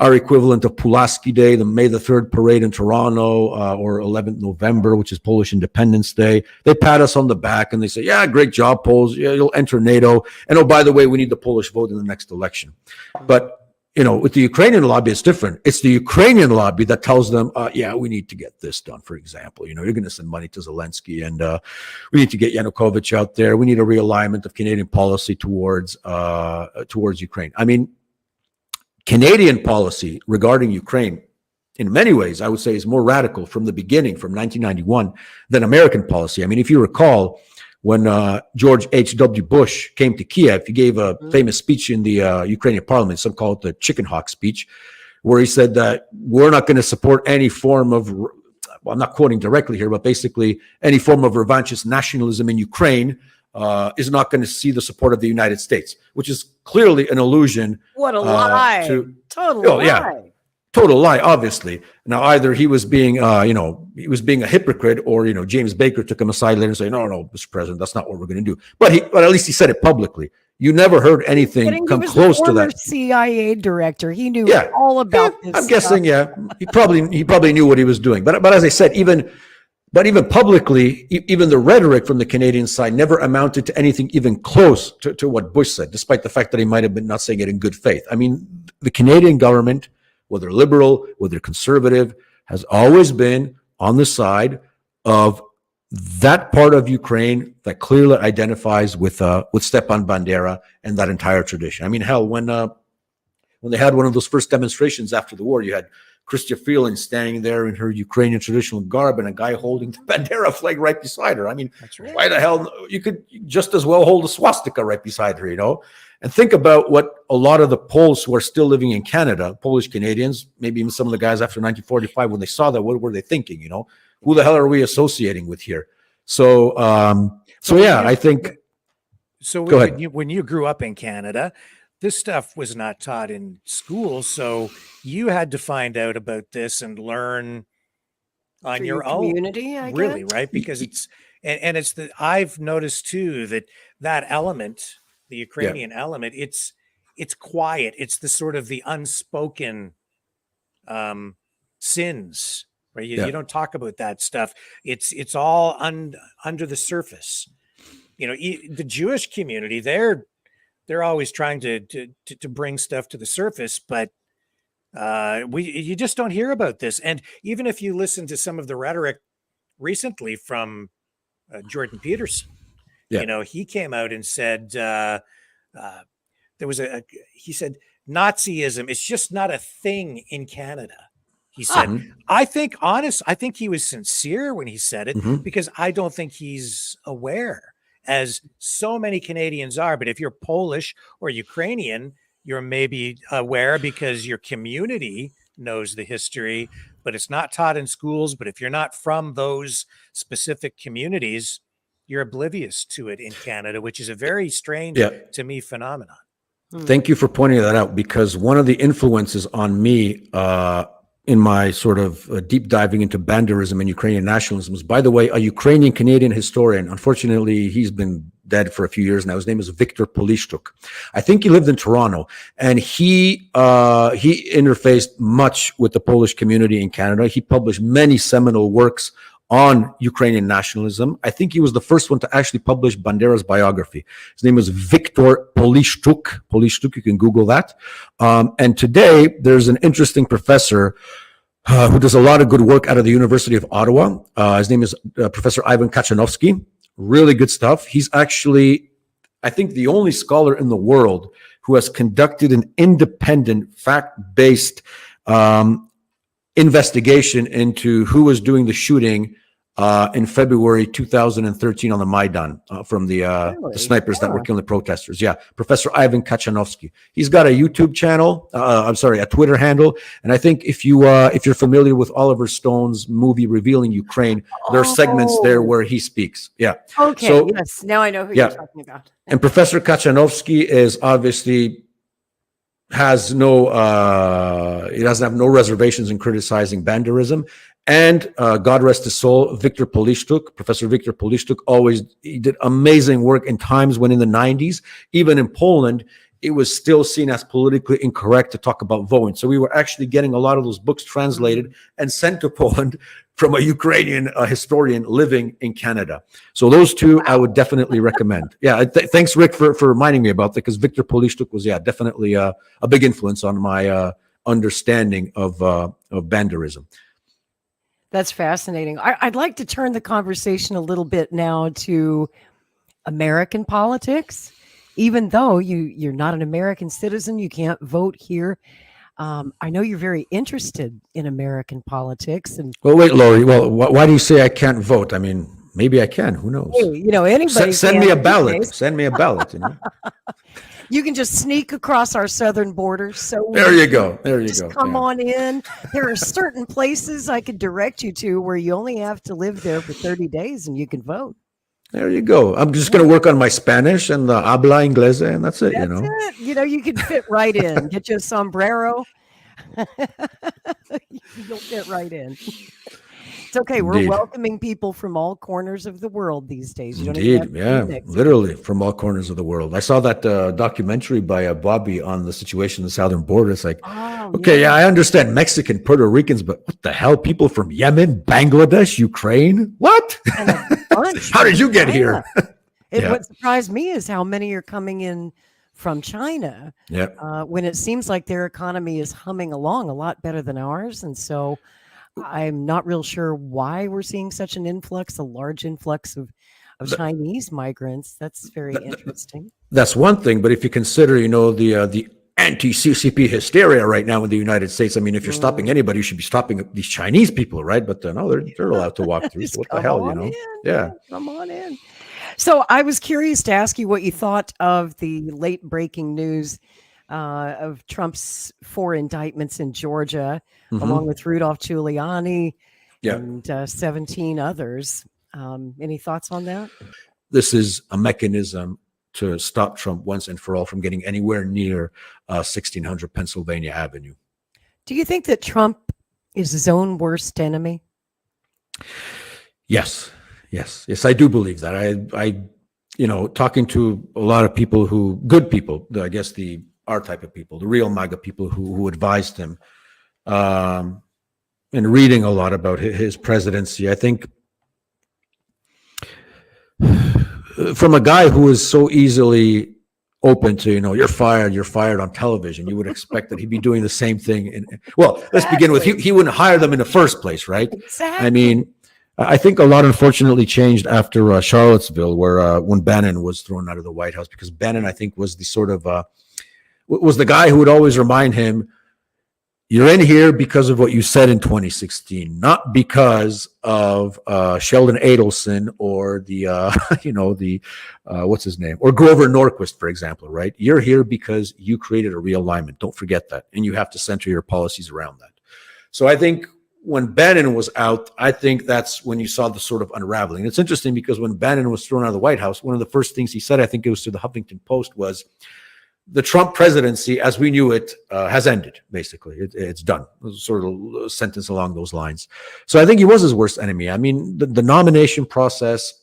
our equivalent of Pulaski Day, the May the 3rd parade in Toronto, or 11th November, which is Polish Independence Day. They pat us on the back and they say, yeah, great job, Poles. Yeah, you'll enter NATO. And oh, by the way, we need the Polish vote in the next election. But, with the Ukrainian lobby, it's different. It's the Ukrainian lobby that tells them, yeah, we need to get this done, for example. You're going to send money to Zelensky, and we need to get Yanukovych out there. We need a realignment of Canadian policy towards Ukraine. I mean, Canadian policy regarding Ukraine, in many ways, I would say, is more radical from the beginning, from 1991, than American policy. I mean, if you recall, when George H.W. Bush came to Kiev, he gave a famous speech in the Ukrainian parliament, some call it the chicken hawk speech, where he said that we're not going to support any form of, well, I'm not quoting directly here, but basically any form of revanchist nationalism in Ukraine is not going to see the support of the United States, which is clearly an allusion. What a lie. Total lie. Yeah, total lie, obviously. Now, either he was being, he was being a hypocrite, or, James Baker took him aside later and said, no, Mr. President, that's not what we're going to do. But at least he said it publicly. You never heard anything come close to that. CIA director. He knew all about this. I'm guessing, he probably knew what he was doing. But as I said, even publicly, even the rhetoric from the Canadian side never amounted to anything even close to what Bush said, despite the fact that he might have been not saying it in good faith. I mean, the Canadian government, whether liberal, whether conservative, has always been on the side of that part of Ukraine that clearly identifies with Stepan Bandera and that entire tradition. I mean, hell, when they had one of those first demonstrations after the war, you had Chrystia Freeland standing there in her Ukrainian traditional garb and a guy holding the Bandera flag right beside her. I mean, why the hell? You could just as well hold a swastika right beside her, And think about what a lot of the Poles who are still living in Canada, Polish Canadians, maybe even some of the guys after 1945, when they saw that, what were they thinking? Who the hell are we associating with here? So I think. So when you grew up in Canada, this stuff was not taught in school, so you had to find out about this and learn on your own community, I really, guess. right? Because it's I've noticed too that element, the Ukrainian element, it's quiet. It's the sort of the unspoken sins, right? You don't talk about that stuff. It's all under the surface. The Jewish community, they're always trying to bring stuff to the surface, but you just don't hear about this. And even if you listen to some of the rhetoric recently from Jordan Peterson, he came out and said he said Nazism is just not a thing in Canada. He said, I think he was sincere when he said it, because I don't think he's aware, as so many Canadians are. But if you're Polish or Ukrainian, you're maybe aware because your community knows the history, but it's not taught in schools. But if you're not from those specific communities, you're oblivious to it in Canada, which is a very strange, to me, phenomenon. Thank you for pointing that out, because one of the influences on me in my sort of deep diving into Banderism and Ukrainian nationalism is, by the way, a Ukrainian Canadian historian. Unfortunately, he's been dead for a few years now. His name is Viktor Polishchuk. I think he lived in Toronto, and he interfaced much with the Polish community in Canada. He published many seminal works on Ukrainian nationalism. I think he was the first one to actually publish Bandera's biography. His name was Viktor Polishchuk. Polishchuk, you can Google that. And today, there's an interesting professor who does a lot of good work out of the University of Ottawa. His name is Professor Ivan Kachanovsky. Really good stuff. He's actually, I think, the only scholar in the world who has conducted an independent, fact-based investigation into who was doing the shooting in February 2013 on the Maidan from the snipers that were killing the protesters. Yeah, Professor Ivan Kachanovsky. He's got a YouTube channel. A Twitter handle. And I think if you're familiar with Oliver Stone's movie Revealing Ukraine, there are segments there where he speaks. Yeah. Okay. So, yes. Now I know who you're talking about. And Professor Kachanovsky is obviously he doesn't have no reservations in criticizing Banderism. And God rest his soul, Viktor Polishchuk, Professor Viktor Polishchuk, he did amazing work in times when in the 90s, even in Poland, it was still seen as politically incorrect to talk about voting. So we were actually getting a lot of those books translated and sent to Poland from a Ukrainian historian living in Canada. So those two I would definitely recommend. Yeah, thanks, Rick, for reminding me about that, because Viktor Polishchuk was, definitely a big influence on my understanding of Banderism. That's fascinating. I'd like to turn the conversation a little bit now to American politics. Even though you're not an American citizen, you can't vote here. I know you're very interested in American politics. And well, wait, Lori. Well, why do you say I can't vote? I mean, maybe I can. Who knows? Hey, anybody. Send me a ballot. Send me a ballot. You can just sneak across our southern borders. So there you go. There you go. Come on in. There are certain places I could direct you to where you only have to live there for 30 days and you can vote. There you go. I'm just going to work on my Spanish and the habla inglesa, and that's it. That's it. You can fit right in. Get you a sombrero. You'll fit right in. It's okay. Indeed. We're welcoming people from all corners of the world these days. You don't Indeed, even have to be literally from all corners of the world. I saw that documentary by Bobby on the situation in the southern border. It's like, okay, I understand Mexican, Puerto Ricans, but what the hell? People from Yemen, Bangladesh, Ukraine? What? And a bunch How did you get China. here? What surprised me is how many are coming in from China. When it seems like their economy is humming along a lot better than ours, and so I'm not real sure why we're seeing such an influx, a large influx of Chinese migrants. That's very interesting. That's one thing, but if you consider, the anti-CCP hysteria right now in the United States, I mean, if you're stopping anybody, you should be stopping these Chinese people, right? But no, they're allowed to walk through. So what the hell, Yeah, come on in. So I was curious to ask you what you thought of the late breaking news of Trump's 4 indictments in Georgia, along with Rudolph Giuliani and 17 others. Any thoughts on that? This is a mechanism to stop Trump once and for all from getting anywhere near 1600 Pennsylvania Avenue. Do you think that Trump is his own worst enemy? Yes, I do believe that. I talking to a lot of people good people, I guess our type of people, the real MAGA people who advised him, and reading a lot about his presidency, I think from a guy who is so easily open to, you're fired on television, you would expect that he'd be doing the same thing. Let's begin with, he wouldn't hire them in the first place, right? Exactly. I mean, I think a lot unfortunately changed after Charlottesville, where when Bannon was thrown out of the White House, because Bannon, I think, was the sort of was the guy who would always remind him, you're in here because of what you said in 2016, not because of Sheldon Adelson or the what's his name, or Grover Norquist, for example, right? You're here because you created a realignment. Don't forget that. And you have to center your policies around that. So I think when Bannon was out, I think that's when you saw the sort of unraveling. It's interesting because when Bannon was thrown out of the White House, one of the first things he said, I think it was to the Huffington Post, was the Trump presidency, as we knew it, has ended. Basically, it's done. It was sort of a sentence along those lines. So I think he was his worst enemy. I mean, the nomination process,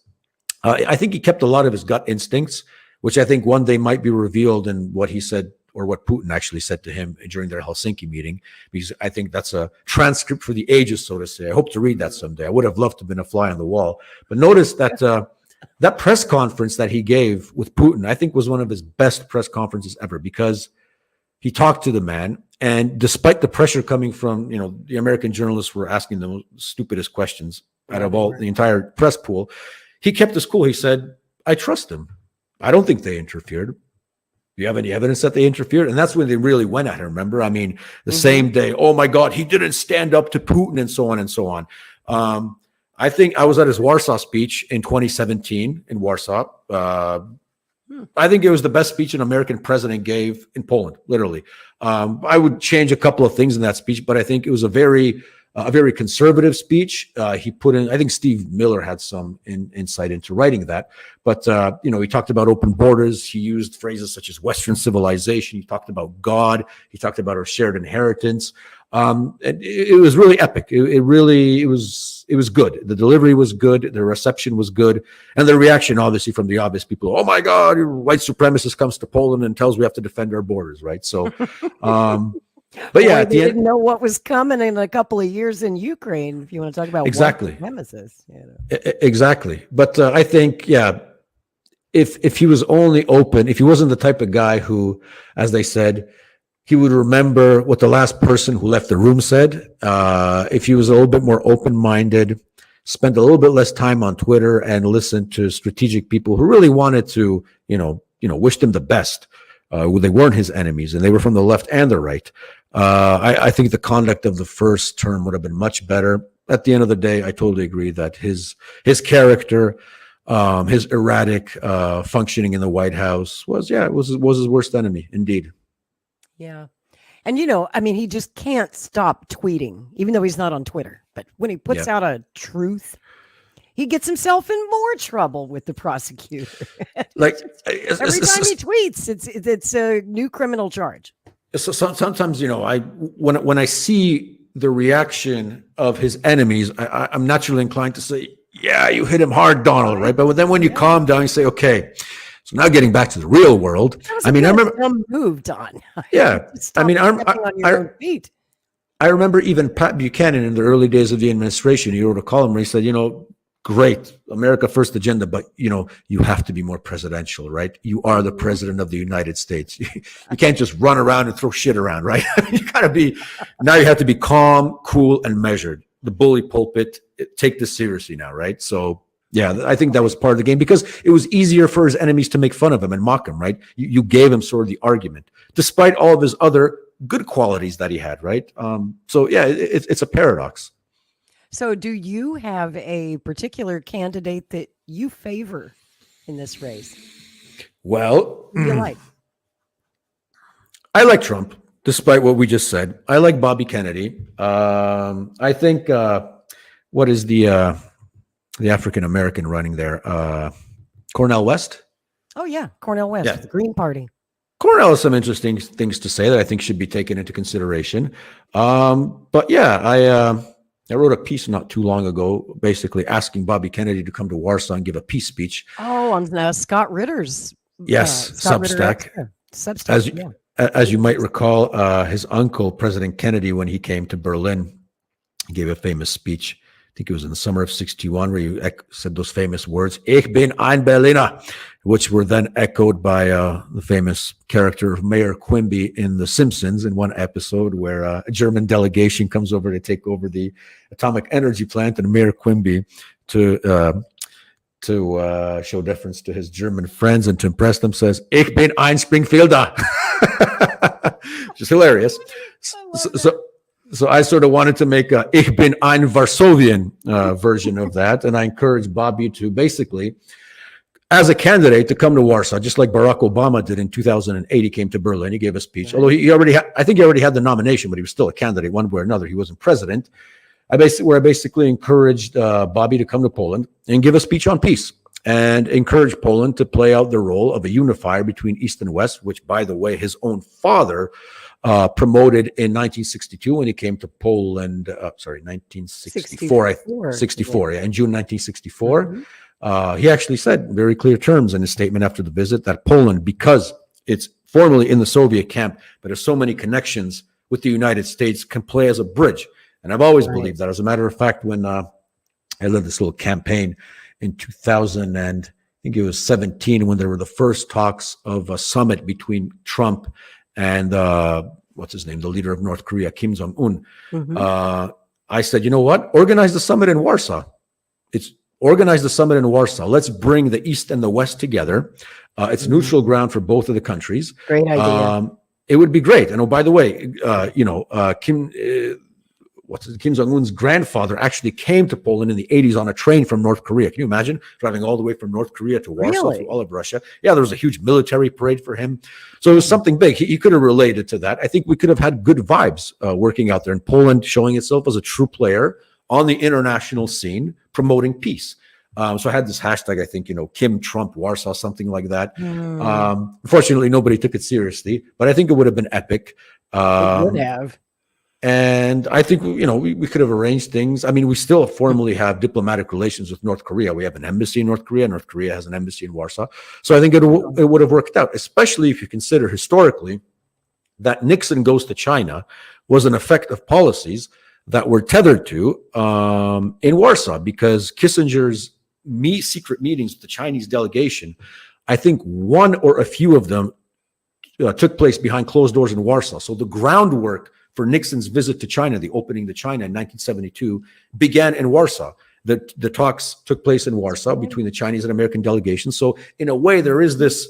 I think he kept a lot of his gut instincts, which I think one day might be revealed in what he said, or what Putin actually said to him during their Helsinki meeting, because I think that's a transcript for the ages, so to say. I hope to read that someday. I would have loved to have been a fly on the wall. But notice that that press conference that he gave with Putin, I think, was one of his best press conferences ever, because he talked to the man, and despite the pressure coming from, the American journalists were asking the stupidest questions out of all the entire press pool, he kept his cool. He said, I trust him. I don't think they interfered. Do you have any evidence that they interfered? And that's when they really went at him, remember? I mean, the same day, oh my God, he didn't stand up to Putin, and so on and so on. I think I was at his Warsaw speech in 2017 in Warsaw. I think it was the best speech an American president gave in Poland, literally. I would change a couple of things in that speech, but I think it was a very conservative speech. He put in, I think Steve Miller had some insight into writing that, but he talked about open borders. He used phrases such as Western civilization. He talked about God. He talked about our shared inheritance. And it was really epic. It was good. The delivery was good. The reception was good. And the reaction, obviously, from the obvious people, oh my God, white supremacist comes to Poland and tells we have to defend our borders, right? So, but yeah, they didn't know what was coming in a couple of years in Ukraine. If you want to talk about exactly, nemesis, exactly. But I think, if he was only open, if he wasn't the type of guy who, as they said, he would remember what the last person who left the room said. If he was a little bit more open-minded, spent a little bit less time on Twitter, and listened to strategic people who really wanted to, wished him the best. They weren't his enemies, and they were from the left and the right. I think the conduct of the first term would have been much better. At the end of the day, I totally agree that his character, his erratic functioning in the White House was his worst enemy, indeed. Yeah. And, he just can't stop tweeting, even though he's not on Twitter. But when he puts out a truth, he gets himself in more trouble with the prosecutor. Like Every time he tweets, it's a new criminal charge. So sometimes, when I see the reaction of his enemies, I'm naturally inclined to say, yeah, you hit him hard, Donald, right? But then when you calm down, you say, okay, so now getting back to the real world. I mean, I remember moved on. Yeah. I mean, I remember even Pat Buchanan in the early days of the administration, he wrote a column where he said, great, America first agenda, but you have to be more presidential, right? You are the president of the United States. You can't just run around and throw shit around, right? You have to be calm, cool, and measured. The bully pulpit, take this seriously now, right? So yeah, I think that was part of the game because it was easier for his enemies to make fun of him and mock him, right? You gave him sort of the argument, despite all of his other good qualities that he had, right? So yeah, it's a paradox. So do you have a particular candidate that you favor in this race? Well, who do you like? I like Trump, despite what we just said. I like Bobby Kennedy. I think what is the African American running there? Cornel West. Oh yeah, Cornel West, Yeah. the Green Party. Cornel has some interesting things to say that I think should be taken into consideration. But yeah, I wrote a piece not too long ago, basically asking Bobby Kennedy to come to Warsaw and give a peace speech. Oh, on Scott Ritter's. Yes, Substack. Substack. As you might recall, his uncle, President Kennedy, when he came to Berlin, he gave a famous speech. I think it was in the summer of '61, where he said those famous words, "Ich bin ein Berliner," which were then echoed by the famous character of Mayor Quimby in The Simpsons in one episode, where a German delegation comes over to take over the atomic energy plant, and Mayor Quimby, to show deference to his German friends and to impress them, says, "Ich bin ein Springfielder," which is hilarious. So I sort of wanted to make a Ich bin ein Varsovian version of that. And I encouraged Bobby to basically, as a candidate, to come to Warsaw, just like Barack Obama did in 2008. He came to Berlin. He gave a speech. Although I think he already had the nomination, but he was still a candidate one way or another. He wasn't president. I basically encouraged Bobby to come to Poland and give a speech on peace and encourage Poland to play out the role of a unifier between East and West, which, by the way, his own father promoted in 1962 when he came to Poland. 1964. 64. Yeah, in June 1964. Mm-hmm. He actually said in very clear terms in his statement after the visit that Poland, because it's formerly in the Soviet camp, but has so many connections with the United States, can play as a bridge. And I've always believed that. As a matter of fact, when I led this little campaign in 2000 and I think it was 17, when there were the first talks of a summit between Trump and what's his name, the leader of North Korea, Kim Jong-un. Mm-hmm. I said, you know what? Organize the summit in Warsaw. Organize the summit in Warsaw. Let's bring the East and the West together. It's neutral ground for both of the countries. Great idea. It would be great. And oh, by the way, Kim Jong-un's grandfather actually came to Poland in the 80s on a train from North Korea. Can you imagine driving all the way from North Korea to Warsaw through all of Russia? Yeah, there was a huge military parade for him. So it was something big. He could have related to that. I think we could have had good vibes working out there in Poland, showing itself as a true player on the international scene, promoting peace. So I had this hashtag, I think, Kim Trump Warsaw, something like that. Unfortunately, nobody took it seriously, but I think it would have been epic. It would have. And I think, we could have arranged things. I mean, we still formally have diplomatic relations with North Korea. We have an embassy in North Korea. North Korea has an embassy in Warsaw. So I think it would have worked out, especially if you consider historically that Nixon goes to China was an effect of policies that were tethered to in Warsaw, because Kissinger's secret meetings with the Chinese delegation, I think one or a few of them took place behind closed doors in Warsaw. So the groundwork for Nixon's visit to China, the opening to China in 1972, began in Warsaw. The talks took place in Warsaw between the Chinese and American delegations. So in a way, there is this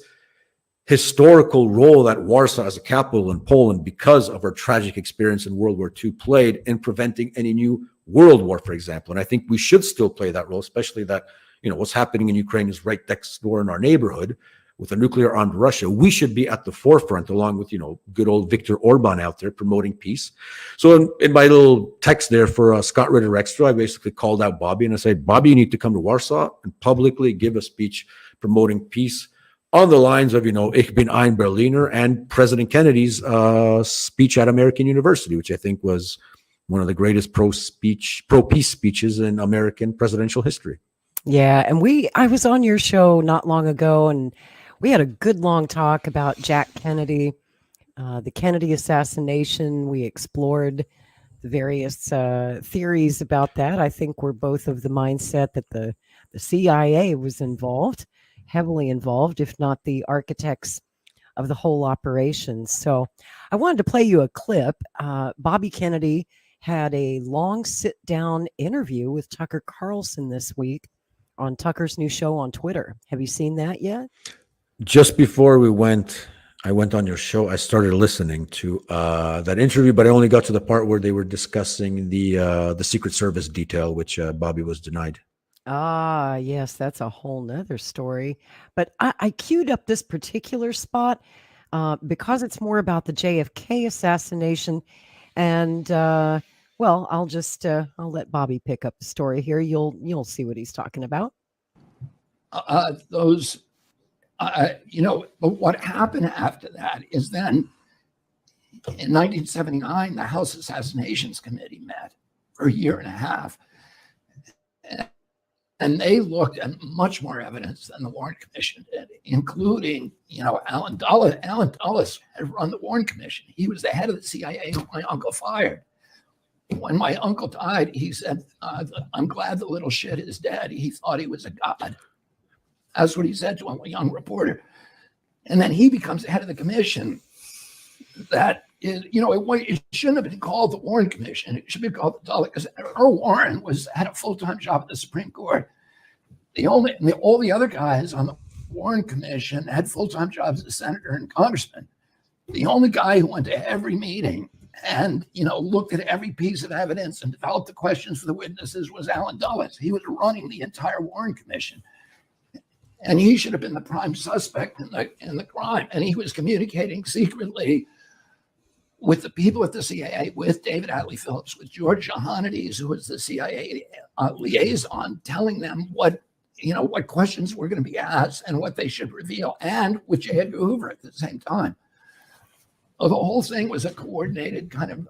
historical role that Warsaw as a capital in Poland, because of our tragic experience in World War II, played in preventing any new world war, for example. And I think we should still play that role, especially that, what's happening in Ukraine is right next door in our neighborhood. with a nuclear armed Russia, we should be at the forefront, along with, good old Viktor Orban out there promoting peace. So in my little text there for Scott Ritter Extra, I basically called out Bobby and I said, Bobby, you need to come to Warsaw and publicly give a speech promoting peace on the lines of, Ich bin ein Berliner, and President Kennedy's speech at American University, which I think was one of the greatest pro-peace speeches in American presidential history. Yeah, and I was on your show not long ago, and we had a good long talk about Jack Kennedy, the Kennedy assassination. We explored the various theories about that. I think we're both of the mindset that the CIA was involved, heavily involved, if not the architects of the whole operation. So I wanted to play you a clip. Bobby Kennedy had a long sit-down interview with Tucker Carlson this week on Tucker's new show on Twitter. Have you seen that yet? Just before I went on your show, I started listening to that interview, but I only got to the part where they were discussing the Secret Service detail, which Bobby was denied. Ah, yes, that's a whole nother story. But I queued up this particular spot because it's more about the JFK assassination. And well, I'll let Bobby pick up the story here. You'll see what he's talking about. But what happened after that is then in 1979, the House Assassinations Committee met for a year and a half. And they looked at much more evidence than the Warren Commission did, including, Alan Dulles. Alan Dulles had run the Warren Commission. He was the head of the CIA who my uncle fired. When my uncle died, he said, I'm glad the little shit is dead. He thought he was a god. That's what he said to a young reporter. And then he becomes the head of the commission that is, it shouldn't have been called the Warren Commission. It should be called the Dulles, because Earl Warren had a full-time job at the Supreme Court. All the other guys on the Warren Commission had full-time jobs as senator and congressman. The only guy who went to every meeting and, looked at every piece of evidence and developed the questions for the witnesses was Alan Dulles. He was running the entire Warren Commission. And he should have been the prime suspect in the crime. And he was communicating secretly with the people at the CIA, with David Atlee Phillips, with George Johannides, who was the CIA liaison, telling them what questions were going to be asked and what they should reveal, and with J. Edgar Hoover at the same time. So the whole thing was a coordinated kind of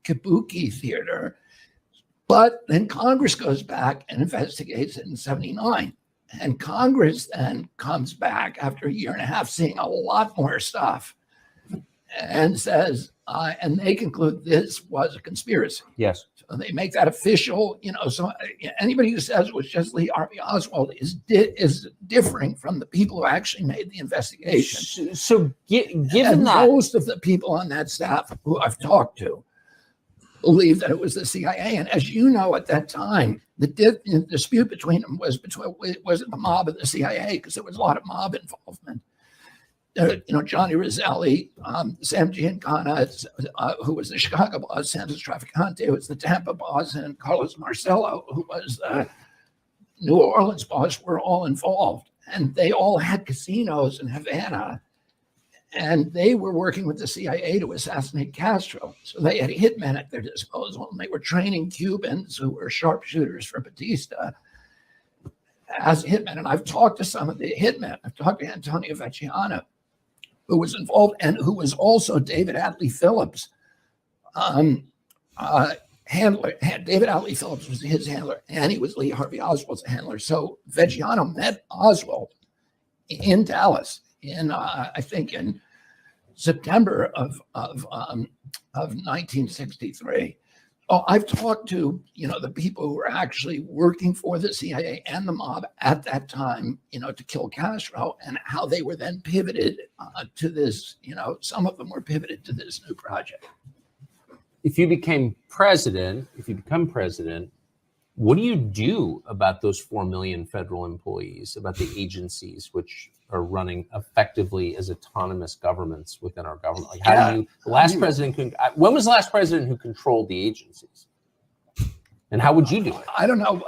kabuki theater. But then Congress goes back and investigates it in 1979. And Congress then comes back after a year and a half, seeing a lot more stuff, and says, and they conclude this was a conspiracy. Yes. So they make that official. So anybody who says it was just Lee Harvey Oswald is differing from the people who actually made the investigation. So given that, most of the people on that staff who I've talked to believe that it was the CIA. And as you know, at that time, the dispute between them was the mob and the CIA, because there was a lot of mob involvement. Johnny Roselli, Sam Giancana, who was the Chicago boss, Santos Traficante, who was the Tampa boss, and Carlos Marcello, who was the New Orleans boss, were all involved. And they all had casinos in Havana. And they were working with the CIA to assassinate Castro. So they had hitmen at their disposal, and they were training Cubans who were sharpshooters for Batista as hitmen. And I've talked to some of the hitmen. I've talked to Antonio Vecchiano, who was involved, and who was also David Atlee Phillips' handler. David Atlee Phillips was his handler, and he was Lee Harvey Oswald's handler. So Vecchiano met Oswald in Dallas I think in September of 1963. Oh, I've talked to, the people who were actually working for the CIA and the mob at that time, to kill Castro, and how they were then pivoted to this, some of them were pivoted to this new project. if you become president, what do you do about those 4 million federal employees, about the agencies which are running effectively as autonomous governments within our government? Like, how do you? The last president, when was the last president who controlled the agencies? And how would you do it? I don't know.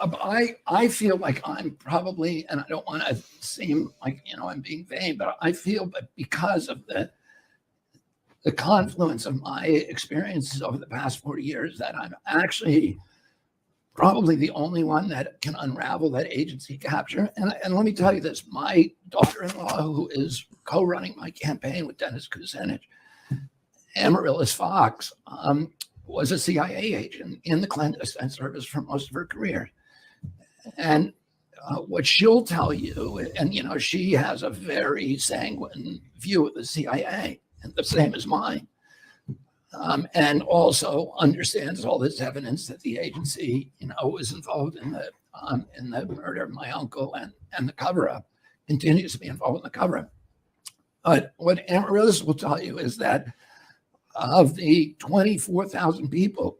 I feel like I'm probably, and I don't want to seem like, I'm being vain, but I feel that because of the confluence of my experiences over the past 40 years, that I'm actually probably the only one that can unravel that agency capture. And let me tell you this, my daughter-in-law, who is co-running my campaign with Dennis Kucinich, Amaryllis Fox, was a CIA agent in the clandestine service for most of her career. And what she'll tell you, and she has a very sanguine view of the CIA, and the same as mine, and also understands all this evidence that the agency, was involved in the murder of my uncle and the cover-up, continues to be involved in the cover-up. But what Amaryllis will tell you is that of the 24,000 people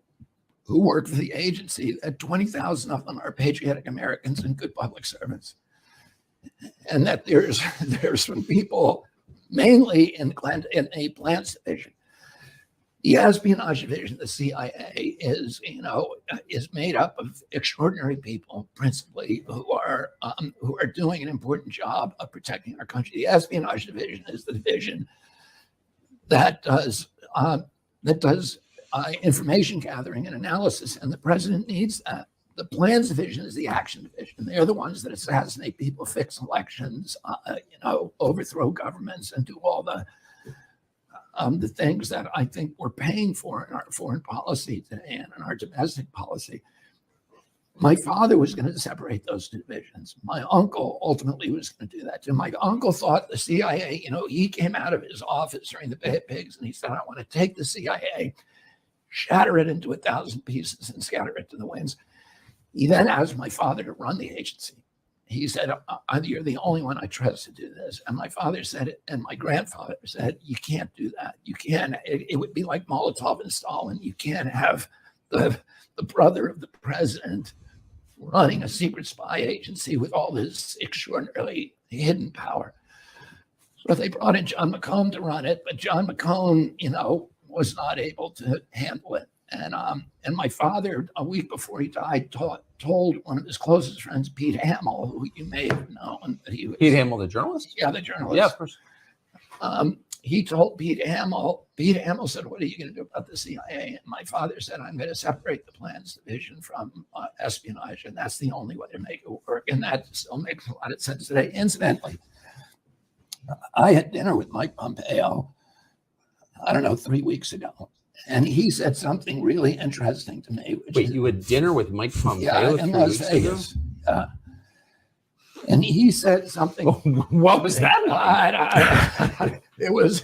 who work for the agency, that 20,000 of them are patriotic Americans and good public servants. And that there's some people, mainly in a plans division. The espionage division, the CIA, is made up of extraordinary people, principally who are doing an important job of protecting our country. The espionage division is the division that does information gathering and analysis, and the president needs that. The plans division is the action division. They're the ones that assassinate people, fix elections, overthrow governments, and do all the things that I think we're paying for in our foreign policy today and in our domestic policy. My father was going to separate those two divisions. My uncle ultimately was going to do that too. My uncle thought the CIA, he came out of his office during the Bay of Pigs and he said, I want to take the CIA, shatter it into 1,000 pieces and scatter it to the winds. He then asked my father to run the agency. He said, you're the only one I trust to do this. And my father said it, and my grandfather said, you can't do that. You can't, it would be like Molotov and Stalin. You can't have the brother of the president running a secret spy agency with all this extraordinarily hidden power. So they brought in John McCone to run it, but John McCone, was not able to handle it. And my father, a week before he died, told one of his closest friends, Pete Hamill, who you may have known, that he was Pete Hamill, the journalist? Yeah, the journalist. Yeah, of course. He told Pete Hamill said, what are you going to do about the CIA? And my father said, I'm going to separate the plans division from espionage, and that's the only way to make it work. And that still makes a lot of sense today. Incidentally, I had dinner with Mike Pompeo, 3 weeks ago. And he said something really interesting to me. Wait, you had dinner with Mike Pompeo? Yeah, in Las Vegas. And he said something. What was that? It was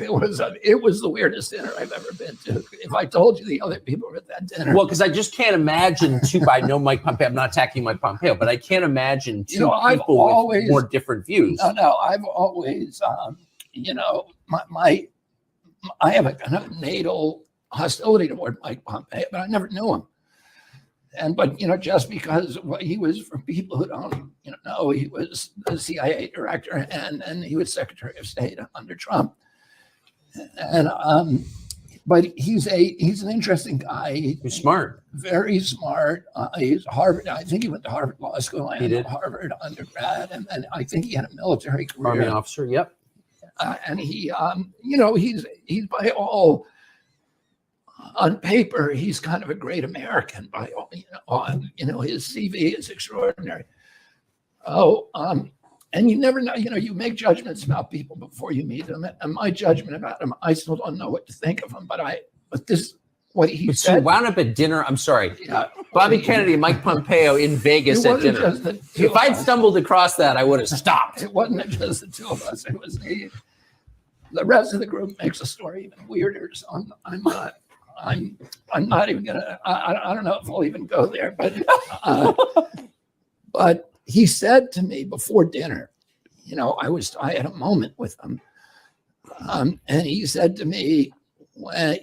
the weirdest dinner I've ever been to. If I told you the other people were at that dinner. Well, because I just can't imagine I know Mike Pompeo. I'm not attacking Mike Pompeo, but I can't imagine two people with more different views. No, I've always, I have a kind of natal hostility toward Mike Pompeo, but I never knew him. But just because he was, for people who don't know, he was the CIA director and he was Secretary of State under Trump. And but he's an interesting guy. He's smart, very smart. He's Harvard. I think he went to Harvard Law School and he did. Harvard undergrad, and I think he had a military career. Army officer. Yep. And he, he's by all. On paper, he's kind of a great American by all, his CV is extraordinary. And you never know, you make judgments about people before you meet them. And my judgment about him, I still don't know what to think of him, but this, what he said. So wound up at dinner, I'm sorry, Bobby Kennedy and Mike Pompeo in Vegas at dinner. If I'd stumbled across that, I would have stopped. It wasn't just the two of us, it was the rest of the group makes the story even weirder. So I'm not even gonna. I don't know if I'll even go there, but he said to me before dinner, I had a moment with him, and he said to me, when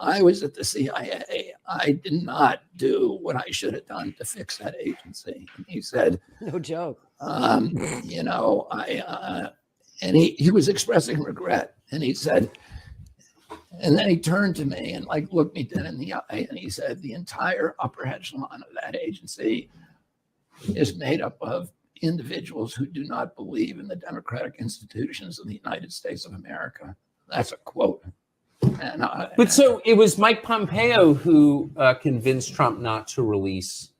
I was at the CIA, I did not do what I should have done to fix that agency. And he said, no joke. And he was expressing regret, and he said. And then he turned to me and like looked me dead in the eye, and he said, the entire upper echelon of that agency is made up of individuals who do not believe in the democratic institutions of the United States of America. That's a quote. And, But so it was Mike Pompeo who convinced Trump not to release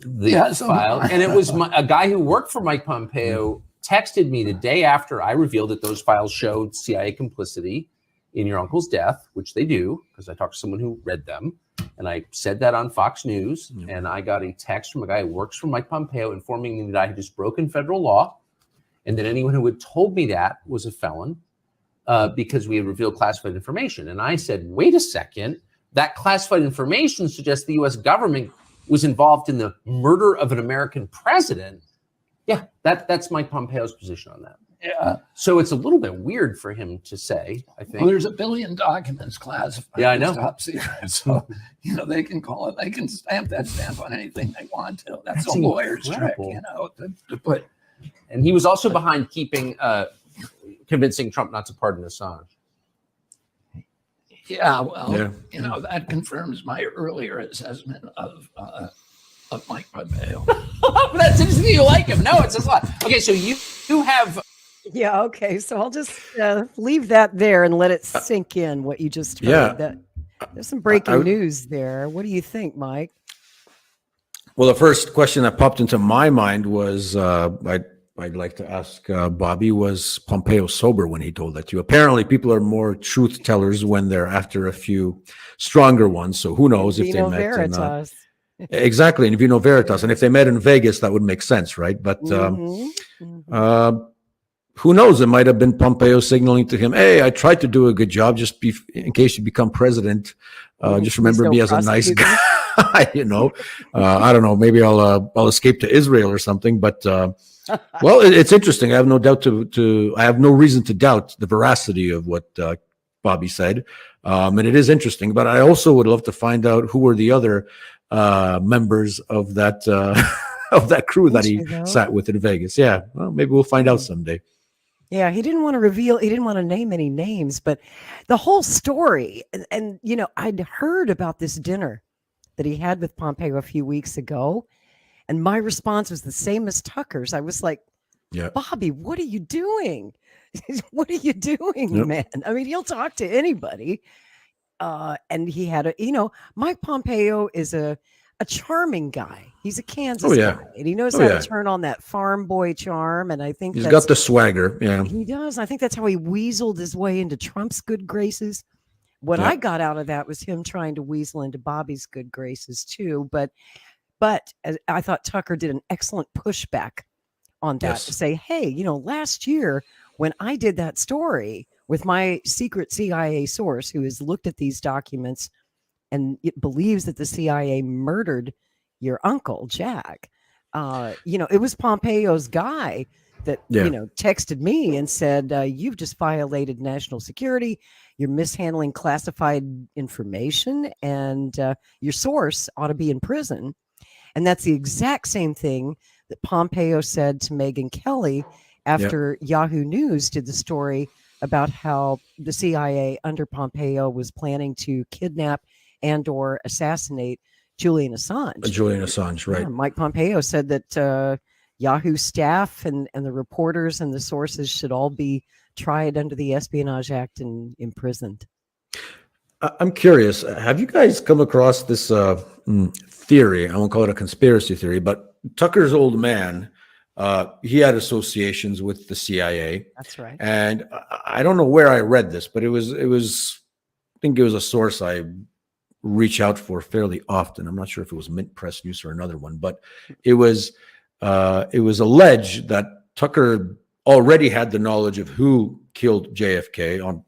the file. And it was a guy who worked for Mike Pompeo texted me the day after I revealed that those files showed CIA complicity in your uncle's death, which they do, because I talked to someone who read them. And I said that on Fox News. And I got a text from a guy who works for Mike Pompeo informing me that I had just broken federal law and that anyone who had told me that was a felon because we had revealed classified information. And I said, wait a second, that classified information suggests the U.S. government was involved in the murder of an American president. Yeah, that's Mike Pompeo's position on that. Yeah. So it's a little bit weird for him to say, I think. Well, there's 1 billion documents classified. Yeah, I know. Top secret. So, they can call it, they can stamp that stamp on anything they want to. That's a lawyer's incredible trick, to put. And he was also behind convincing Trump not to pardon Assange. Yeah, well, that confirms my earlier assessment of Mike Pompeo. That's interesting. You like him? No, it says a lot. Okay, so you have. Yeah. Okay. So I'll just leave that there and let it sink in what you just heard. Yeah. There's some breaking news there. What do you think, Mike? Well, the first question that popped into my mind was I'd like to ask Bobby, was Pompeo sober when he told that to you? Apparently, people are more truth tellers when they're after a few stronger ones. So who knows if they met Veritas. Exactly, and Vino Veritas, and if they met in Vegas, that would make sense, right? But who knows? It might have been Pompeo signaling to him, "Hey, I tried to do a good job. Just in case you become president, just remember me as a nice guy." I don't know. Maybe I'll escape to Israel or something. But well, it's interesting. I have no doubt I have no reason to doubt the veracity of what Bobby said, and it is interesting. But I also would love to find out who were the other members of that crew that he sat with in Vegas. Yeah, well, maybe we'll find out someday. Yeah, he didn't want to reveal, he didn't want to name any names, but the whole story, and I'd heard about this dinner that he had with Pompeo a few weeks ago, and my response was the same as Tucker's. I was like, Bobby, what are you doing? What are you doing, man? I mean, he'll talk to anybody. And he had Mike Pompeo is a charming guy. He's a Kansas guy, and he knows how to turn on that farm boy charm. And I think he's got the swagger. Yeah, he does. I think that's how he weaseled his way into Trump's good graces. What I got out of that was him trying to weasel into Bobby's good graces too. But I thought Tucker did an excellent pushback on that to say, hey, last year when I did that story with my secret CIA source who has looked at these documents and it believes that the CIA murdered your uncle, Jack. It was Pompeo's guy that, texted me and said, you've just violated national security. You're mishandling classified information and your source ought to be in prison. And that's the exact same thing that Pompeo said to Megyn Kelly after Yahoo News did the story about how the CIA under Pompeo was planning to kidnap and or assassinate Julian Assange. Right. Yeah, Mike Pompeo said that Yahoo staff and the reporters and the sources should all be tried under the Espionage Act and imprisoned. I'm curious, have you guys come across this theory? I won't call it a conspiracy theory, but Tucker's old man, he had associations with the CIA. That's right. And I don't know where I read this, but it was I think it was a source I reach out for fairly often. I'm not sure if it was Mint Press News or another one, but it was alleged that Tucker already had the knowledge of who killed JFK on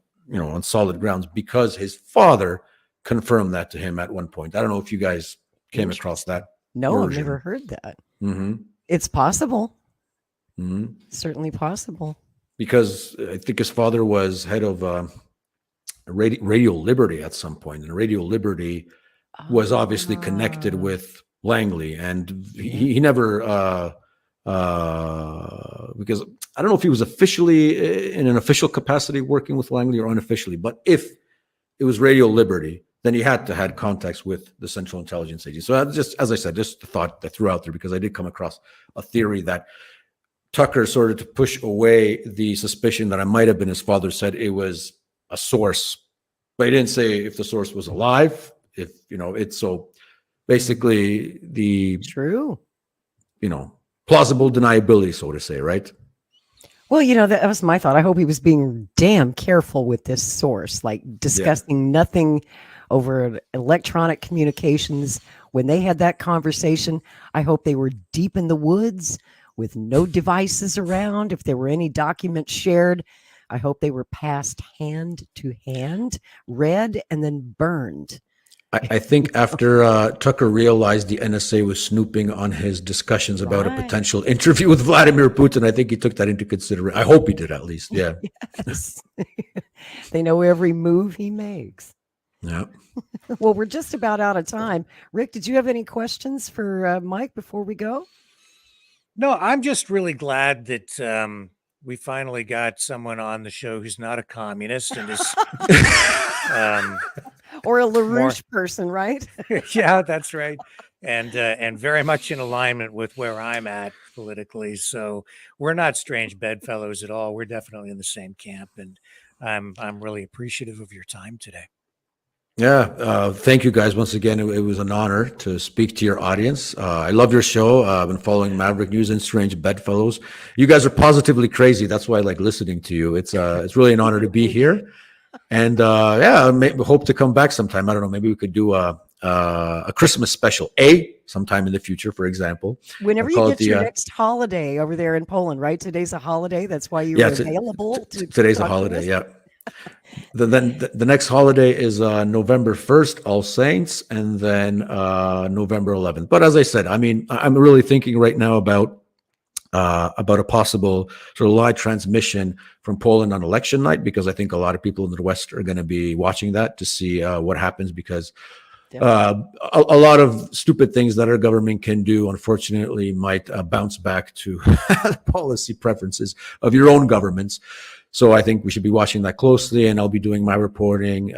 solid grounds because his father confirmed that to him at one point. I don't know if you guys came across that. No, version. I've never heard that. Mm-hmm. It's possible. Mm-hmm. Certainly possible. Because I think his father was head of Radio Liberty at some point, and Radio Liberty was obviously connected with Langley, and he never because I don't know if he was officially in an official capacity working with Langley or unofficially, but if it was Radio Liberty, then he had to had contacts with the Central Intelligence Agency. So just, as I said, just a thought that threw out there, because I did come across a theory that Tucker sort of to push away the suspicion that I might have been, his father said it was a source, but he didn't say if the source was alive, if, it's so basically the True. Plausible deniability, so to say, right? Well, that was my thought. I hope he was being damn careful with this source, like discussing nothing over electronic communications. When they had that conversation, I hope they were deep in the woods with no devices around. If there were any documents shared, I hope they were passed hand to hand, read, and then burned. I think after Tucker realized the NSA was snooping on his discussions about a potential interview with Vladimir Putin, I think he took that into consideration. I hope he did, at least. Yeah. Yes. They know every move he makes. Yeah. Well, we're just about out of time. Rick, did you have any questions for Mike before we go? No, I'm just really glad that we finally got someone on the show who's not a communist and is or a LaRouche person, right? Yeah, that's right. And very much in alignment with where I'm at politically. So we're not strange bedfellows at all. We're definitely in the same camp, and I'm really appreciative of your time today. Yeah, thank you guys once again. It was an honor to speak to your audience. I love your show. I've been following Maverick News and Strange Bedfellows. You guys are positively crazy. That's why I like listening to you. It's really an honor to be here. And I hope to come back sometime. I don't know. Maybe we could do a Christmas special, sometime in the future, for example. Whenever you get your next holiday over there in Poland, right? Today's a holiday. That's why you're available. Today's a holiday. Yeah. Then the next holiday is November 1st, All Saints, and then November 11th. But as I said, I mean, I'm really thinking right now about a possible sort of live transmission from Poland on election night, because I think a lot of people in the West are going to be watching that to see what happens, because a lot of stupid things that our government can do, unfortunately, might bounce back to policy preferences of your own governments. So I think we should be watching that closely, and I'll be doing my reporting,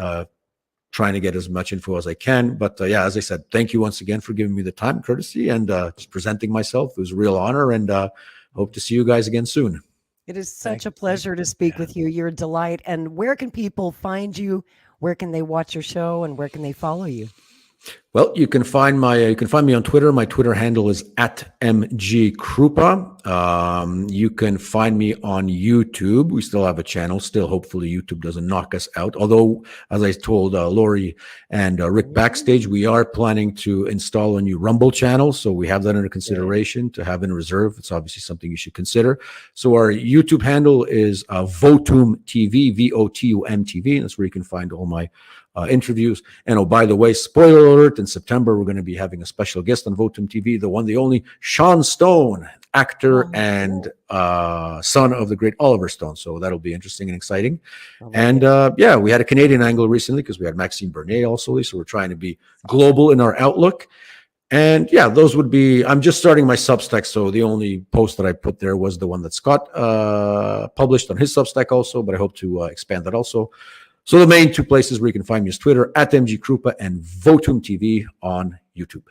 trying to get as much info as I can. But as I said, thank you once again for giving me the time and courtesy and just presenting myself. It was a real honor, and hope to see you guys again soon. It is such a pleasure to speak with you. You're a delight. And where can people find you? Where can they watch your show, and where can they follow you? Well, you can find me on Twitter. My Twitter handle is @MGKrupa. You can find me on YouTube. We still have a channel. Still, hopefully, YouTube doesn't knock us out. Although, as I told Lori and Rick backstage, we are planning to install a new Rumble channel. So we have that under consideration to have in reserve. It's obviously something you should consider. So our YouTube handle is VotumTV, VOTUMTV. That's where you can find all my interviews. And oh, by the way, spoiler alert, in September, we're going to be having a special guest on VotumTV, the one, the only Sean Stone, actor and son of the great Oliver Stone. So that'll be interesting and exciting. And we had a Canadian angle recently because we had Maxime Bernier also. So we're trying to be global in our outlook. And those would be, I'm just starting my Substack. So the only post that I put there was the one that Scott published on his Substack also, but I hope to expand that also. So the main two places where you can find me is Twitter @MGKrupa and VotumTV on YouTube.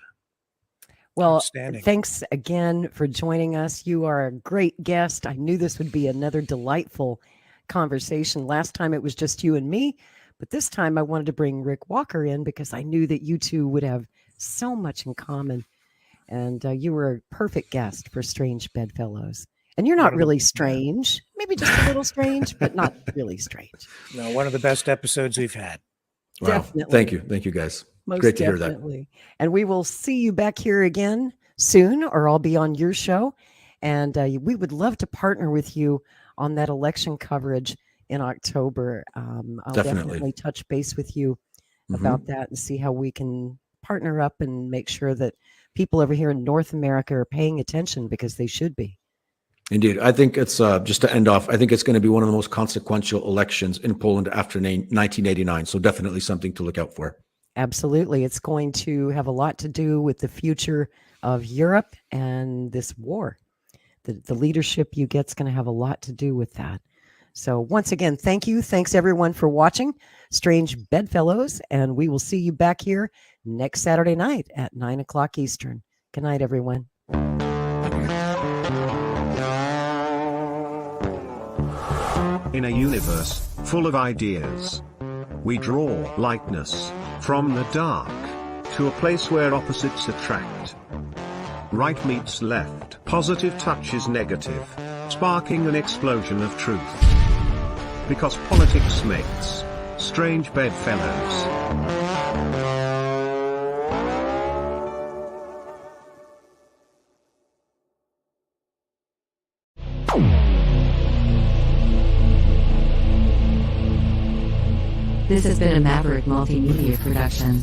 Well, thanks again for joining us. You are a great guest. I knew this would be another delightful conversation. Last time it was just you and me, but this time I wanted to bring Rick Walker in because I knew that you two would have so much in common. And you were a perfect guest for Strange Bedfellows. And you're not really strange, maybe just a little strange, but not really strange. No, one of the best episodes we've had. Wow. Definitely. Thank you. Thank you, guys. Most Great to definitely. hear that. And we will see you back here again soon, or I'll be on your show. And we would love to partner with you on that election coverage in October. I'll definitely touch base with you about that and see how we can partner up and make sure that people over here in North America are paying attention, because they should be. Indeed. I think it's, just to end off, I think it's going to be one of the most consequential elections in Poland after 1989. So definitely something to look out for. Absolutely. It's going to have a lot to do with the future of Europe and this war. The leadership you get is going to have a lot to do with that. So once again, thank you. Thanks everyone for watching Strange Bedfellows, and we will see you back here next Saturday night at 9 o'clock Eastern. Good night, everyone. In a universe full of ideas, we draw lightness from the dark to a place where opposites attract. Right meets left, positive touches negative, sparking an explosion of truth. Because politics makes strange bedfellows. This has been a Maverick Multimedia production.